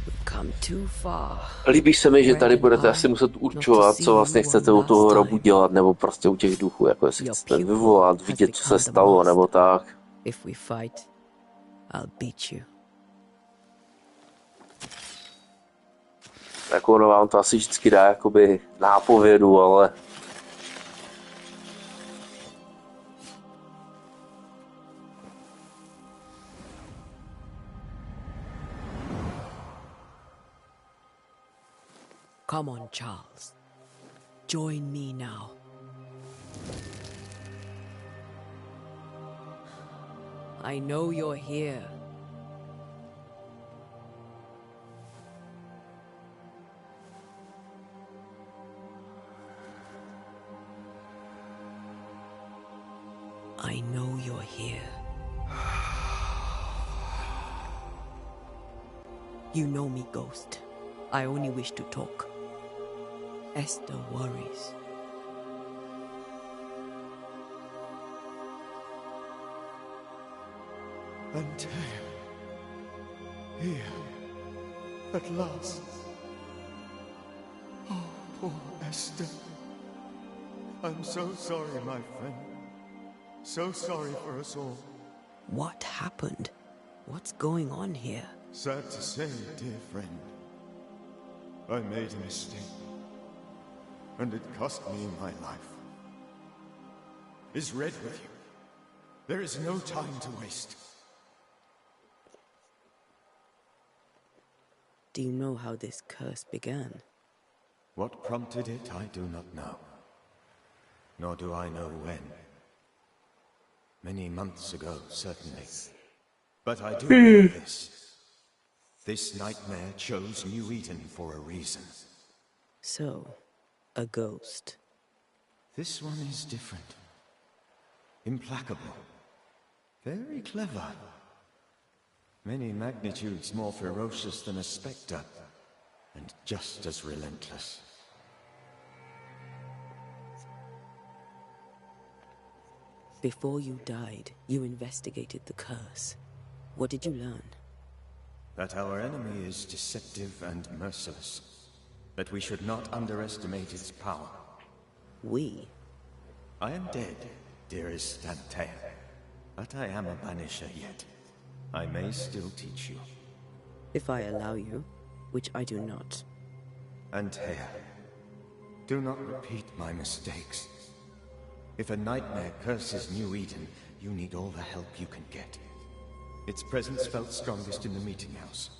We've come too far. Líbí se mi, že tady budete asi muset určovat, co vlastně chcete u toho hrobu dělat, nebo prostě u těch duchů, jako jestli chcete vyvolat, vidět, co se stalo, nebo tak. If we fight, I'll beat you. Jako ono vám to asi vždycky dá jakoby nápovědu, ale... Come on, Charles. Join me now. I know you're here. I know you're here. You know me, Ghost. I only wish to talk. Esther worries. Antea, here, at last. Oh, poor Esther. I'm so sorry, my friend. So sorry for us all. What happened? What's going on here? Sad to say, dear friend, I made a mistake, and it cost me my life. Is Red with you? There is no time to waste. Do you know how this curse began? What prompted it, I do not know. Nor do I know when. Many months ago, certainly. But I do know this. This nightmare chose New Eden for a reason. So, a ghost. This one is different. Implacable. Very clever. Many magnitudes more ferocious than a spectre, and just as relentless. Before you died, you investigated the curse. What did you learn? That our enemy is deceptive and merciless. That we should not underestimate its power. We? I am dead, dearest Antea. But I am a Banisher yet. I may still teach you. If I allow you, which I do not. Antea, do not repeat my mistakes. If a nightmare curses New Eden, you need all the help you can get. Its presence felt strongest in the meeting house.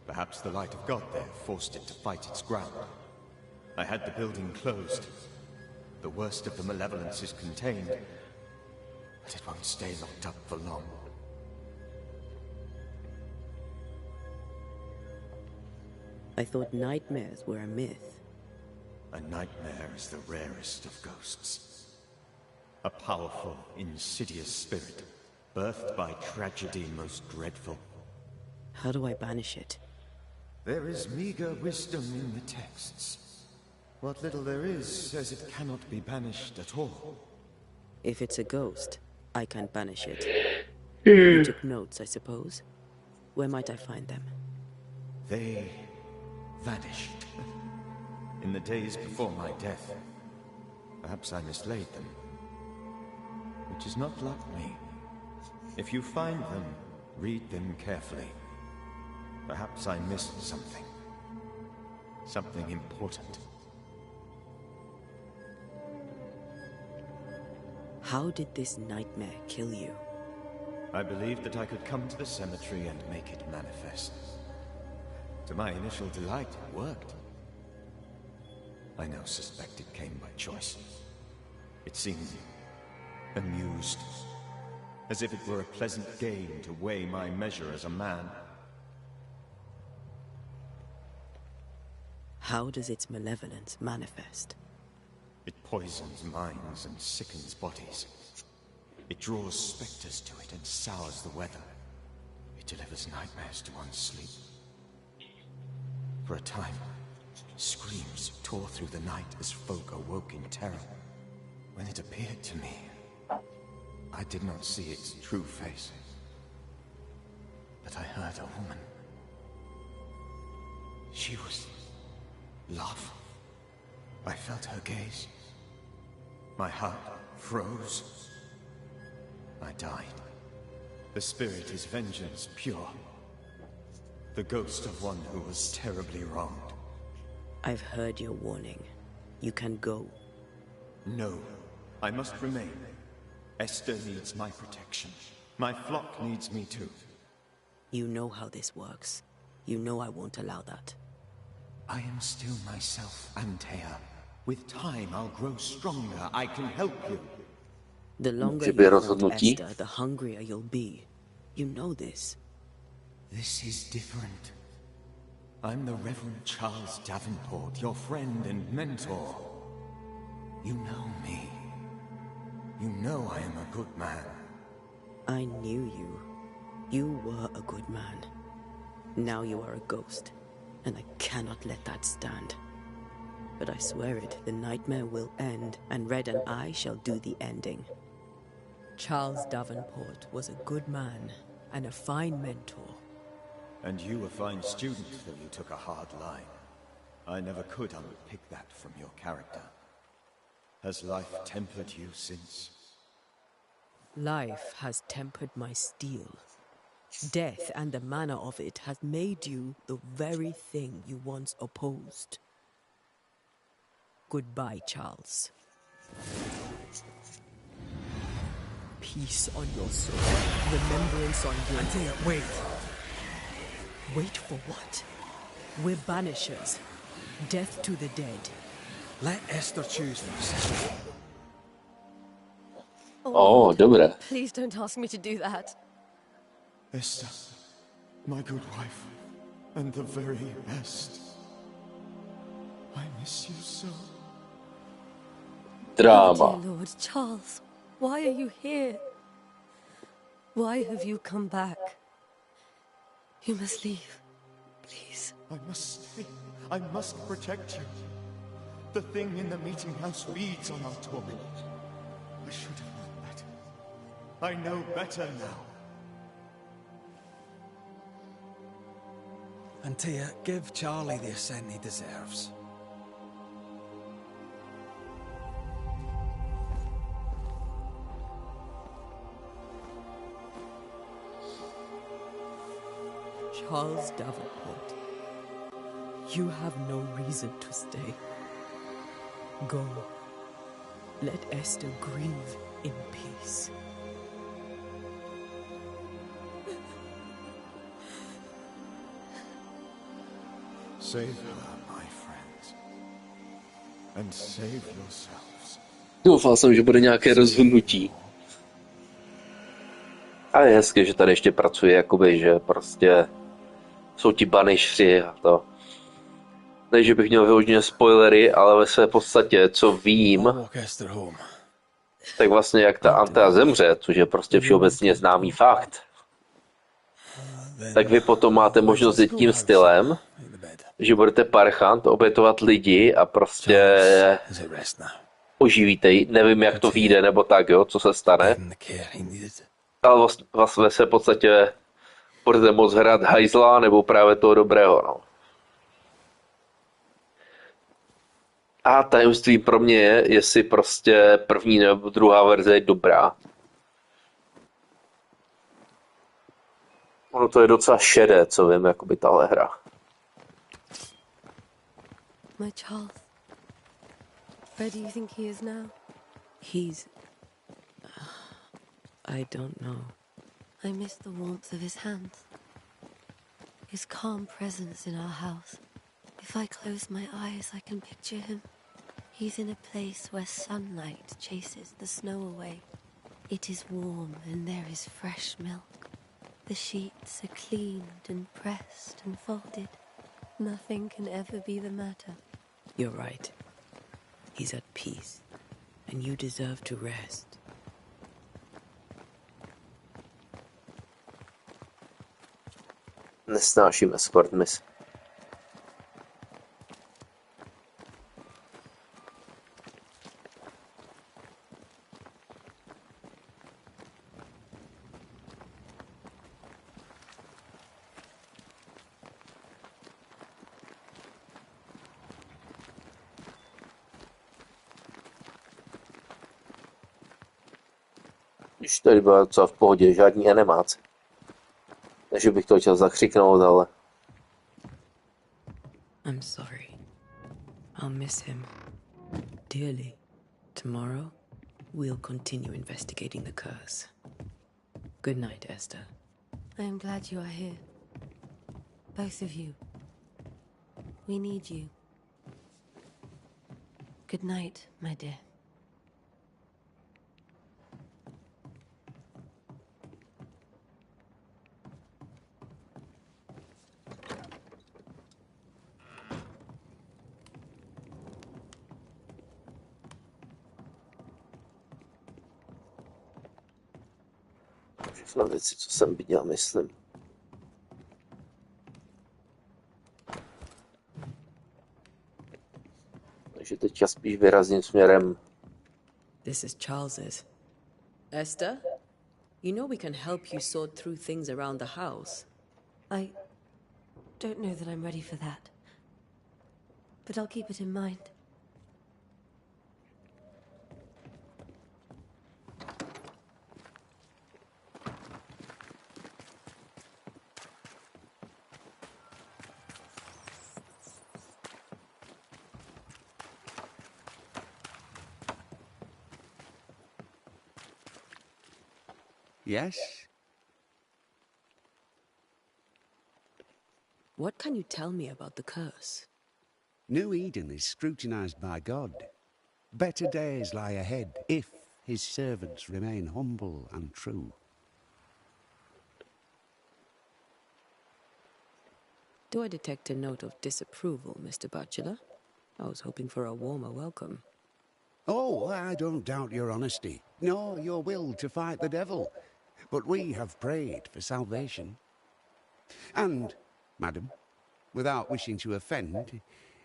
Perhaps the light of God there forced it to fight its ground. I had the building closed. The worst of the malevolence is contained, but it won't stay locked up for long. I thought nightmares were a myth. A nightmare is the rarest of ghosts. A powerful, insidious spirit, birthed by tragedy most dreadful. How do I banish it? There is meager wisdom in the texts. What little there is says it cannot be banished at all. If it's a ghost, I can't banish it. You took notes, I suppose? Where might I find them? They vanished. In the days before my death. Perhaps I mislaid them. Which is not like me. If you find them, read them carefully. Perhaps I missed something. Something important. How did this nightmare kill you? I believed that I could come to the cemetery and make it manifest. To my initial delight, it worked. I now suspect it came by choice. It seemed amused, as if it were a pleasant game to weigh my measure as a man. How does its malevolence manifest? It poisons minds and sickens bodies. It draws specters to it and sours the weather. It delivers nightmares to one's sleep. For a time, screams tore through the night as folk awoke in terror. When it appeared to me, I did not see its true face. But I heard a woman. She was love. I felt her gaze. My heart froze. I died. The spirit is vengeance pure. The ghost of one who was terribly wronged. I've heard your warning. You can go. No, I must remain. Esther needs my protection. My flock needs me too. You know how this works. You know I won't allow that. I am still myself, Antea. With time, I'll grow stronger. I can help you. The longer you hold Esther, the hungrier you'll be. You know this. This is different. I'm the Reverend Charles Davenport, your friend and mentor. You know me. You know I am a good man. I knew you. You were a good man. Now you are a ghost, and I cannot let that stand. But I swear it, the nightmare will end, and Red and I shall do the ending. Charles Davenport was a good man, and a fine mentor. And you a fine student, though you took a hard line. I never could unpick that from your character. Has life tempered you since? Life has tempered my steel. Death and the manner of it has made you the very thing you once opposed. Goodbye, Charles. Peace on your soul. Remembrance on your... Antea, wait. Wait for what? We're banishers. Death to the dead. Let Esther choose this. Oh, dobré. Please don't ask me to do that. Esther, my good wife, and the very best. I miss you so. Drama. Oh, dear Lord, Charles, why are you here? Why have you come back? You must leave, please. I must stay. I must protect you. The thing in the meeting house feeds on our torment. I should have known better. I know better now. Antea, give Charlie the ascent he deserves. Charles Davenport, you have no reason to stay. Go. Let Esther grieve in peace. Save her, my friends. And save yourselves. Doufal jsem, že bude nějaké rozhodnutí. A je hezké, že tady ještě pracuje, jakoby, že prostě jsou ti Banishři a to. Ne, že bych měl vyloženě spoilery, ale ve své podstatě, co vím, tak vlastně jak ta Antea zemře, což je prostě všeobecně známý fakt, tak vy potom máte možnost jít tím stylem, že budete parchant, obětovat lidi a prostě oživíte ji. Nevím, jak to vyjde, nebo tak, jo, co se stane. Ale vlastně ve své podstatě budete moct hrát hajzla nebo právě toho dobrého, no. A tajemství pro mě je, jestli prostě první nebo druhá verze je dobrá. Ono to je docela šedé, co vím, jakoby tahle hra. My Charles. Where do you think he is now? He's I don't know. I miss the warmth of his hands. His calm presence in our house. If I close my eyes, I can picture him. He's in a place where sunlight chases the snow away. It is warm and there is fresh milk. The sheets are cleaned and pressed and folded. Nothing can ever be the matter. You're right. He's at peace, and you deserve to rest. Nesnáším escort miss. Když tady byla docela v pohodě, žádní animáce. Takže bych to chtěl zakřiknout, ale... I'm sorry. I'll miss him dearly. Tomorrow, we'll continue investigating the curse. Good night, Esther. I am glad you are here. Both of you. We need you. Good night, my dear. Všechno věci, co jsem viděl, myslím. Takže teď já spíš vyrazím směrem. This is Charles's. Esther, you know we can help you sort through things around the house. I don't know that I'm ready for that. But I'll keep it in mind. Yes? What can you tell me about the curse? New Eden is scrutinized by God. Better days lie ahead if his servants remain humble and true. Do I detect a note of disapproval, Mr. Bachelor? I was hoping for a warmer welcome. Oh, I don't doubt your honesty, nor your will to fight the devil. But we have prayed for salvation. And, madam, without wishing to offend,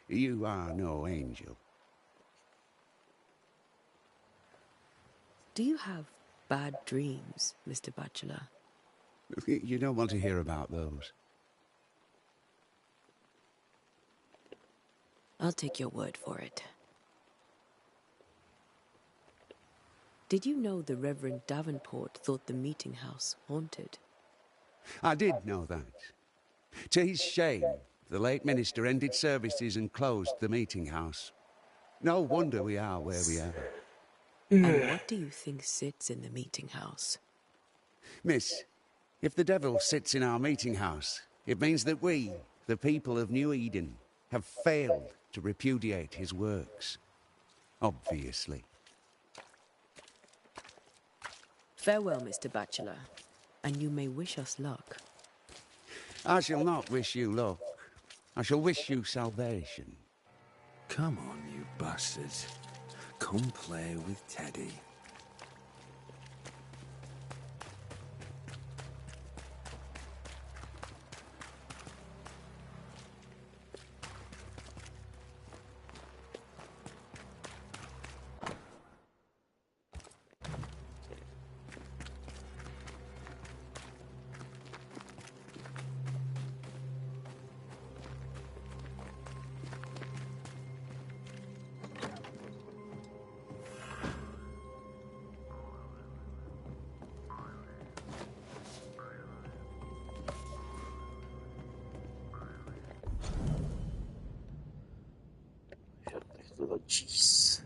you are no angel. Do you have bad dreams, Mr. Bachelor? You don't want to hear about those. I'll take your word for it. Did you know the Reverend Davenport thought the meeting house haunted? I did know that. To his shame, the late minister ended services and closed the meeting house. No wonder we are where we are. And what do you think sits in the meeting house? Miss, if the devil sits in our meeting house, it means that we, the people of New Eden, have failed to repudiate his works. Obviously. Farewell, Mr. Bachelor, and you may wish us luck. I shall not wish you luck. I shall wish you salvation. Come on, you bastards. Come play with Teddy. Jeez.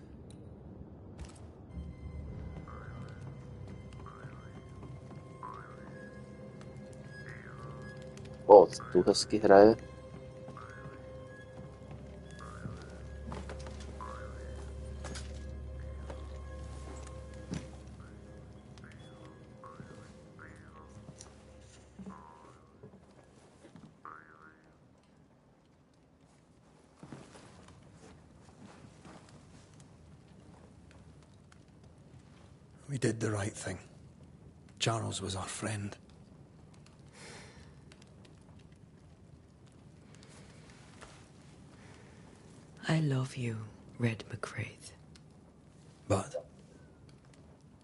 tu hezky hraje. We did the right thing. Charles was our friend. I love you, Red McCraith. But?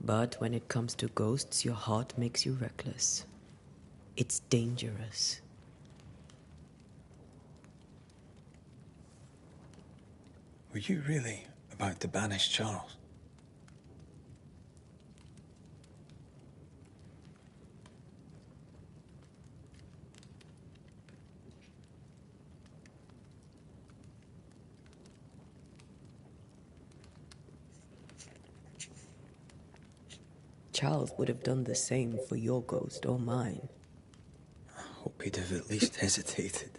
But when it comes to ghosts, your heart makes you reckless. It's dangerous. Were you really about to banish Charles? Charles would have done the same for your ghost or mine. I hope he'd have at least hesitated.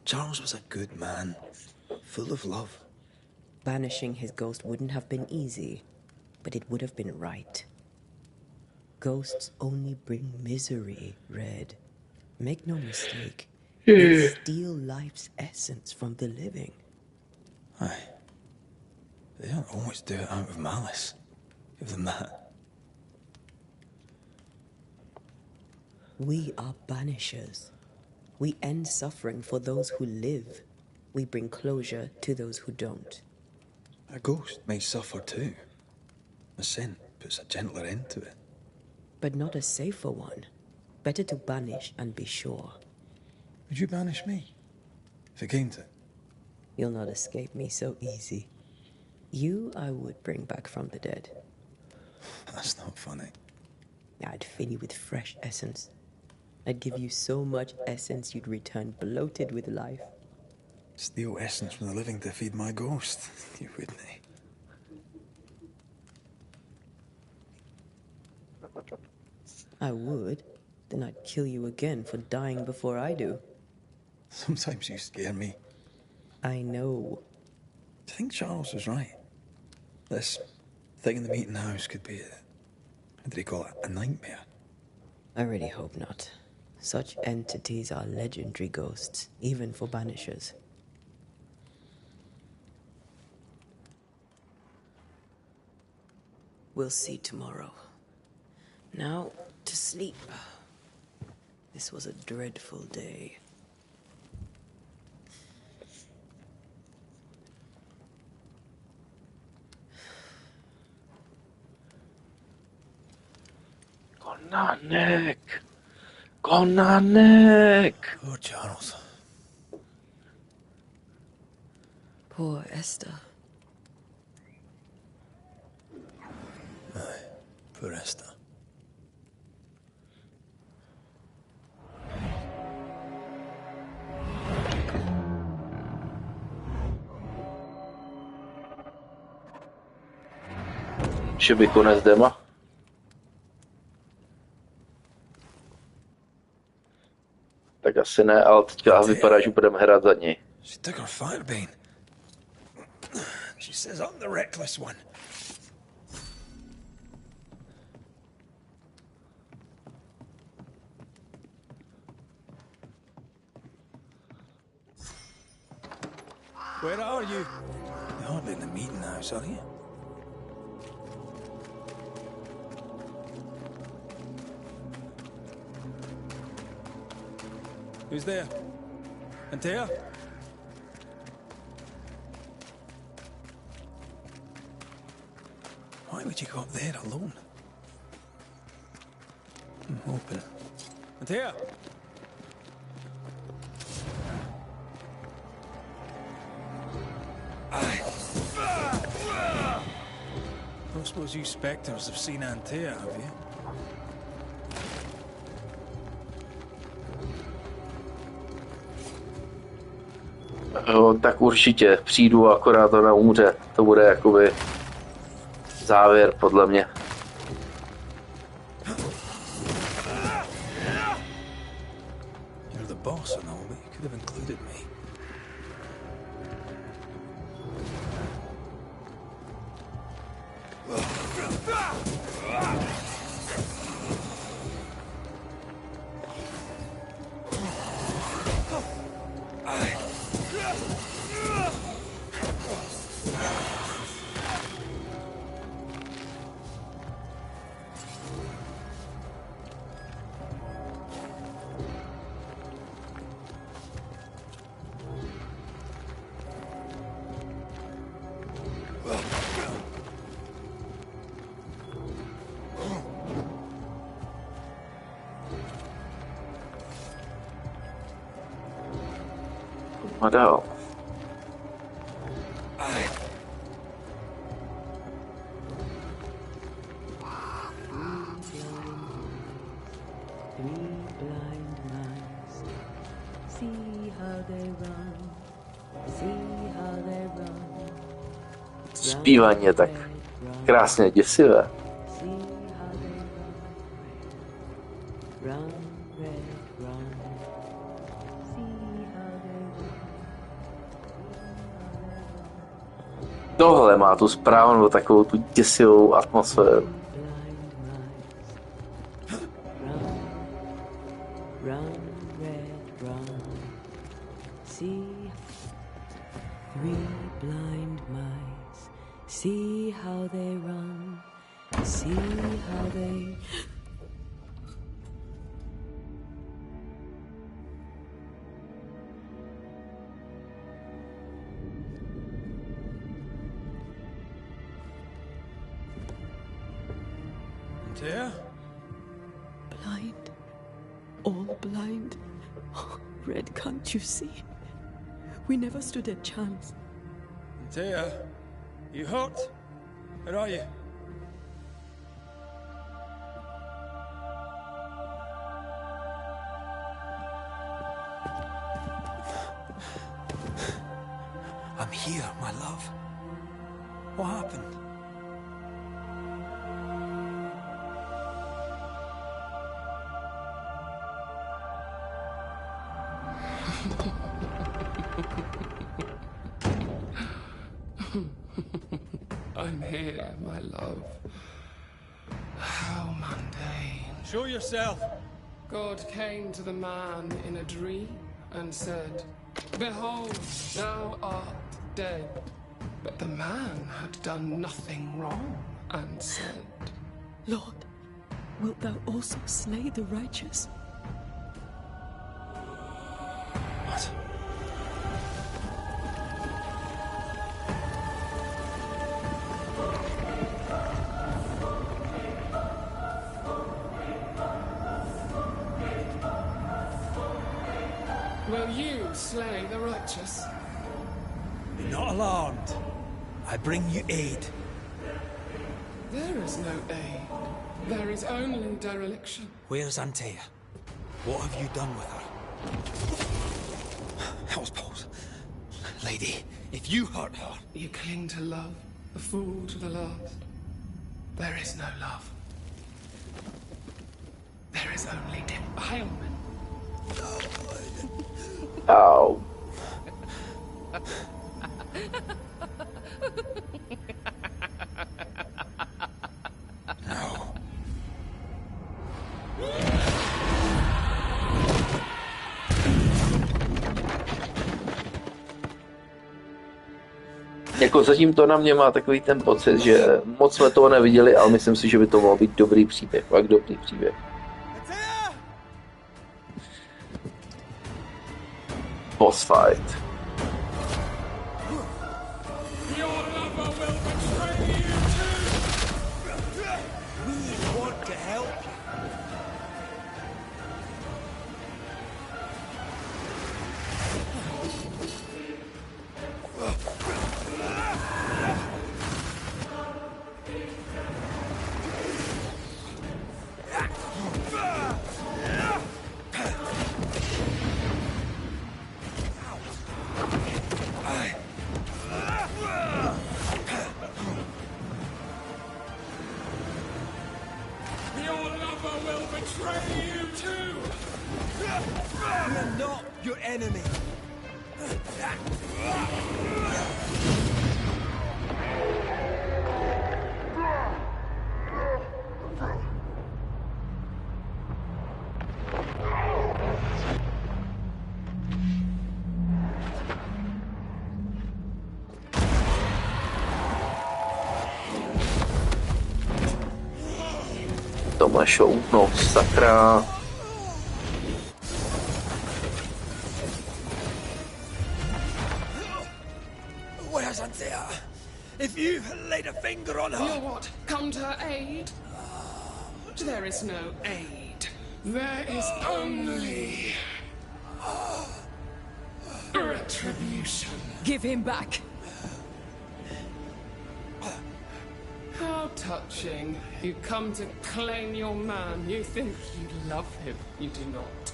Charles was a good man, full of love. Banishing his ghost wouldn't have been easy, but it would have been right. Ghosts only bring misery, Red. Make no mistake. They steal life's essence from the living. Aye. They don't always do it out of malice. Give them that. We are banishers. We end suffering for those who live. We bring closure to those who don't. A ghost may suffer too. A sin puts a gentler end to it. But not a safer one. Better to banish and be sure. Would you banish me? If it came to it? You'll not escape me so easy. You I would bring back from the dead. That's not funny. I'd fill you with fresh essence. I'd give you so much essence you'd return bloated with life. Steal essence from the living to feed my ghost. You wouldn't. I would. Then I'd kill you again for dying before I do. Sometimes you scare me. I know. Do you think Charles was right? This thing in the meeting house could be what did he call it? A nightmare? I really hope not. Such entities are legendary ghosts, even for banishers. We'll see tomorrow. Now, to sleep. This was a dreadful day. Konanek! Konanek! Poor Charles. Poor Esther. Aye, poor Esther. Že by konec dema? Tak asi ne, ale teďka vypadá, že budeme hrát za něj. She took her firebane. She says I'm the reckless one. Where are you? You're hardly in the meeting house, are you? Who's there? Antea? Why would you go up there alone? Open. Antea? I don't suppose you spectres have seen Antea, have you? Jo, tak určitě přijdu, akorát ona umře. To bude jakoby závěr, podle mě. You're the boss. boss and all, but you could have included me. What else? Zpívání je tak krásně děsivé. Tohle má tu správnou takovou tu děsivou atmosféru. See how they run, see how they... Antea? Blind. All blind. Red, can't you see? We never stood a chance. Antea? You hurt? Where are you? I'm here, my love. What happened? I'm here, my love. How mundane. Show yourself. God came to the man in a dream and said, "Behold, thou art dead." But the man had done nothing wrong and said, Lord, wilt thou also slay the righteous? What? Will you slay the righteous? Be not alarmed. I bring you aid. There is no aid. There is only dereliction. Where's Antea? What have you done with her? Hellsballs. Lady, if you hurt her... You cling to love, a fool to the last. There is no love. There is only defilement. Ow. No. Jako zatím to na mě má takový ten pocit, že moc jsme toho neviděli, ale myslím si, že by to mohl být dobrý příběh, fakt dobrý příběh. Boss fight. your enemy. To má šoupnout, sakra. Where's Anthea? If you laid a finger on her... You're what? Come to her aid? There is no aid. There is only... retribution. Give him back. How touching. You come to claim your man. You think you love him. You do not.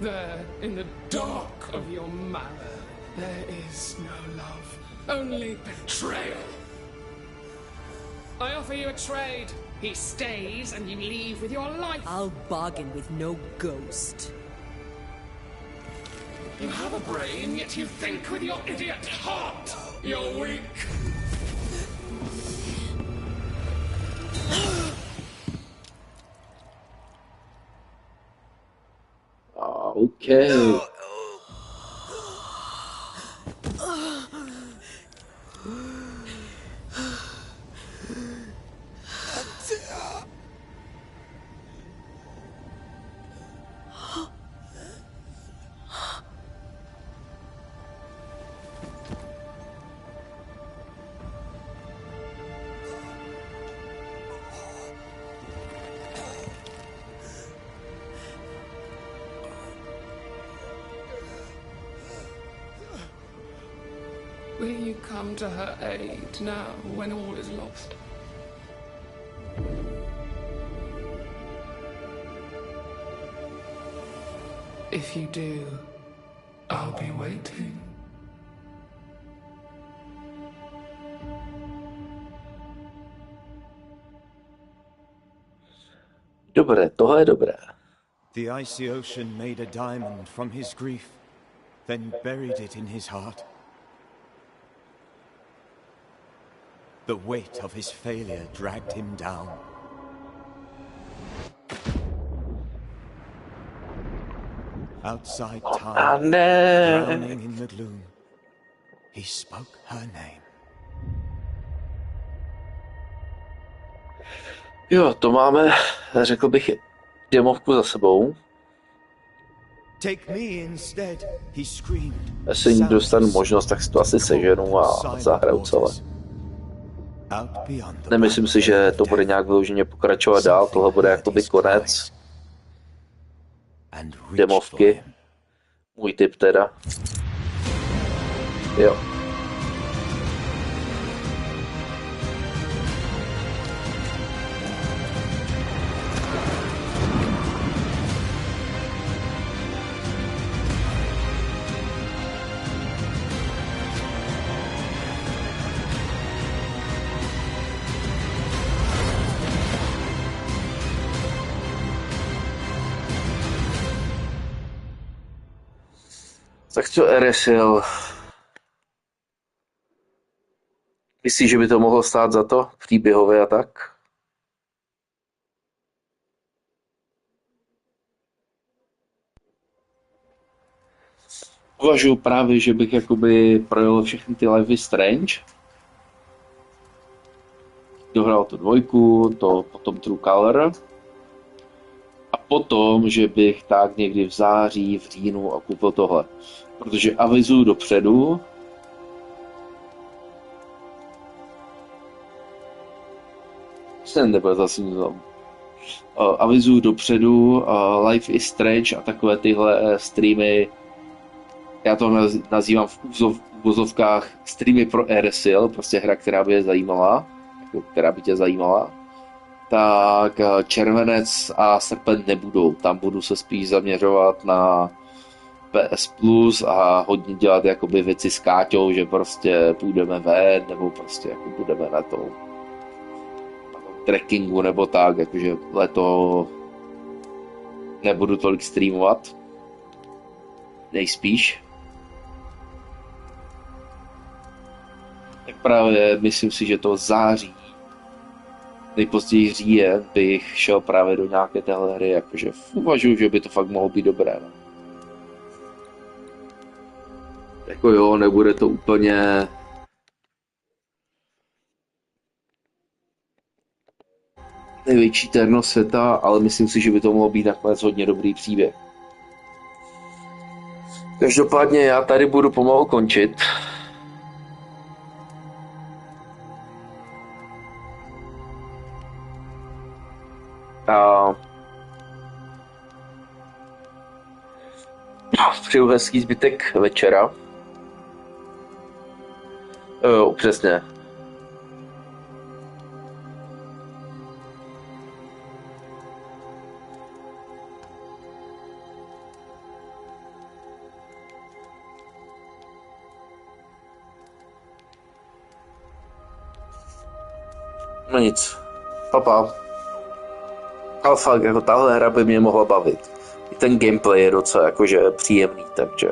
There, in the dark of your marrow, there is no love. Only betrayal. I offer you a trade. He stays and you leave with your life. I'll bargain with no ghost. You have a brain, yet you think with your idiot heart. You're weak. Okay. Will you come to her aid now, when all is lost? If you do, I'll be waiting. Dobré, tohle je dobré. The icy ocean made a diamond from his grief, then buried it in his heart. The weight of his failure dragged him down. Outside time, drowning in the gloom, he spoke her name. Jo, to máme, řekl bych, demovku za sebou. Take me instead, he screamed. Jestli dostanu možnost, tak si to asi seženu a zahraju celé. Nemyslím si, že to bude nějak vyloženě pokračovat dál, tohle bude jakoby konec demovky. Můj tip teda. Jo. Tak co Eresil? Myslíš, že by to mohlo stát za to příběhově a tak? Uvažuji právě, že bych jakoby projel všechny ty Life is Strange. Dohrál tu 2, to potom True Color. A potom, že bych tak někdy v září, v říjnu a koupil tohle. Protože avizuju dopředu. Nebude zase tam. Avizuju dopředu Life is Strange a takové tyhle streamy. Já to nazývám v uvozovkách streamy pro Eresil, prostě hra, která by je zajímala, která by tě zajímala. Tak červenec a srpen nebudou. Tam budu se spíš zaměřovat na PS Plus a hodně dělat jakoby věci s Káťou, že prostě půjdeme ven, nebo prostě jako budeme na tom trekkingu nebo tak, jakože leto nebudu tolik streamovat. Nejspíš. Tak právě myslím si, že to září, nejpozději říjen, bych šel právě do nějaké téhle hry, jakože uvažuji, že by to fakt mohlo být dobré. No. Jako jo, nebude to úplně největší terno světa, ale myslím si, že by to mohlo být nakonec hodně dobrý příběh. Každopádně já tady budu pomalu končit. A přeju hezký zbytek večera. Přesně. No nic. Papa. Ale fakt, jako tahle hra by mě mohla bavit. I ten gameplay je docela jakože příjemný, takže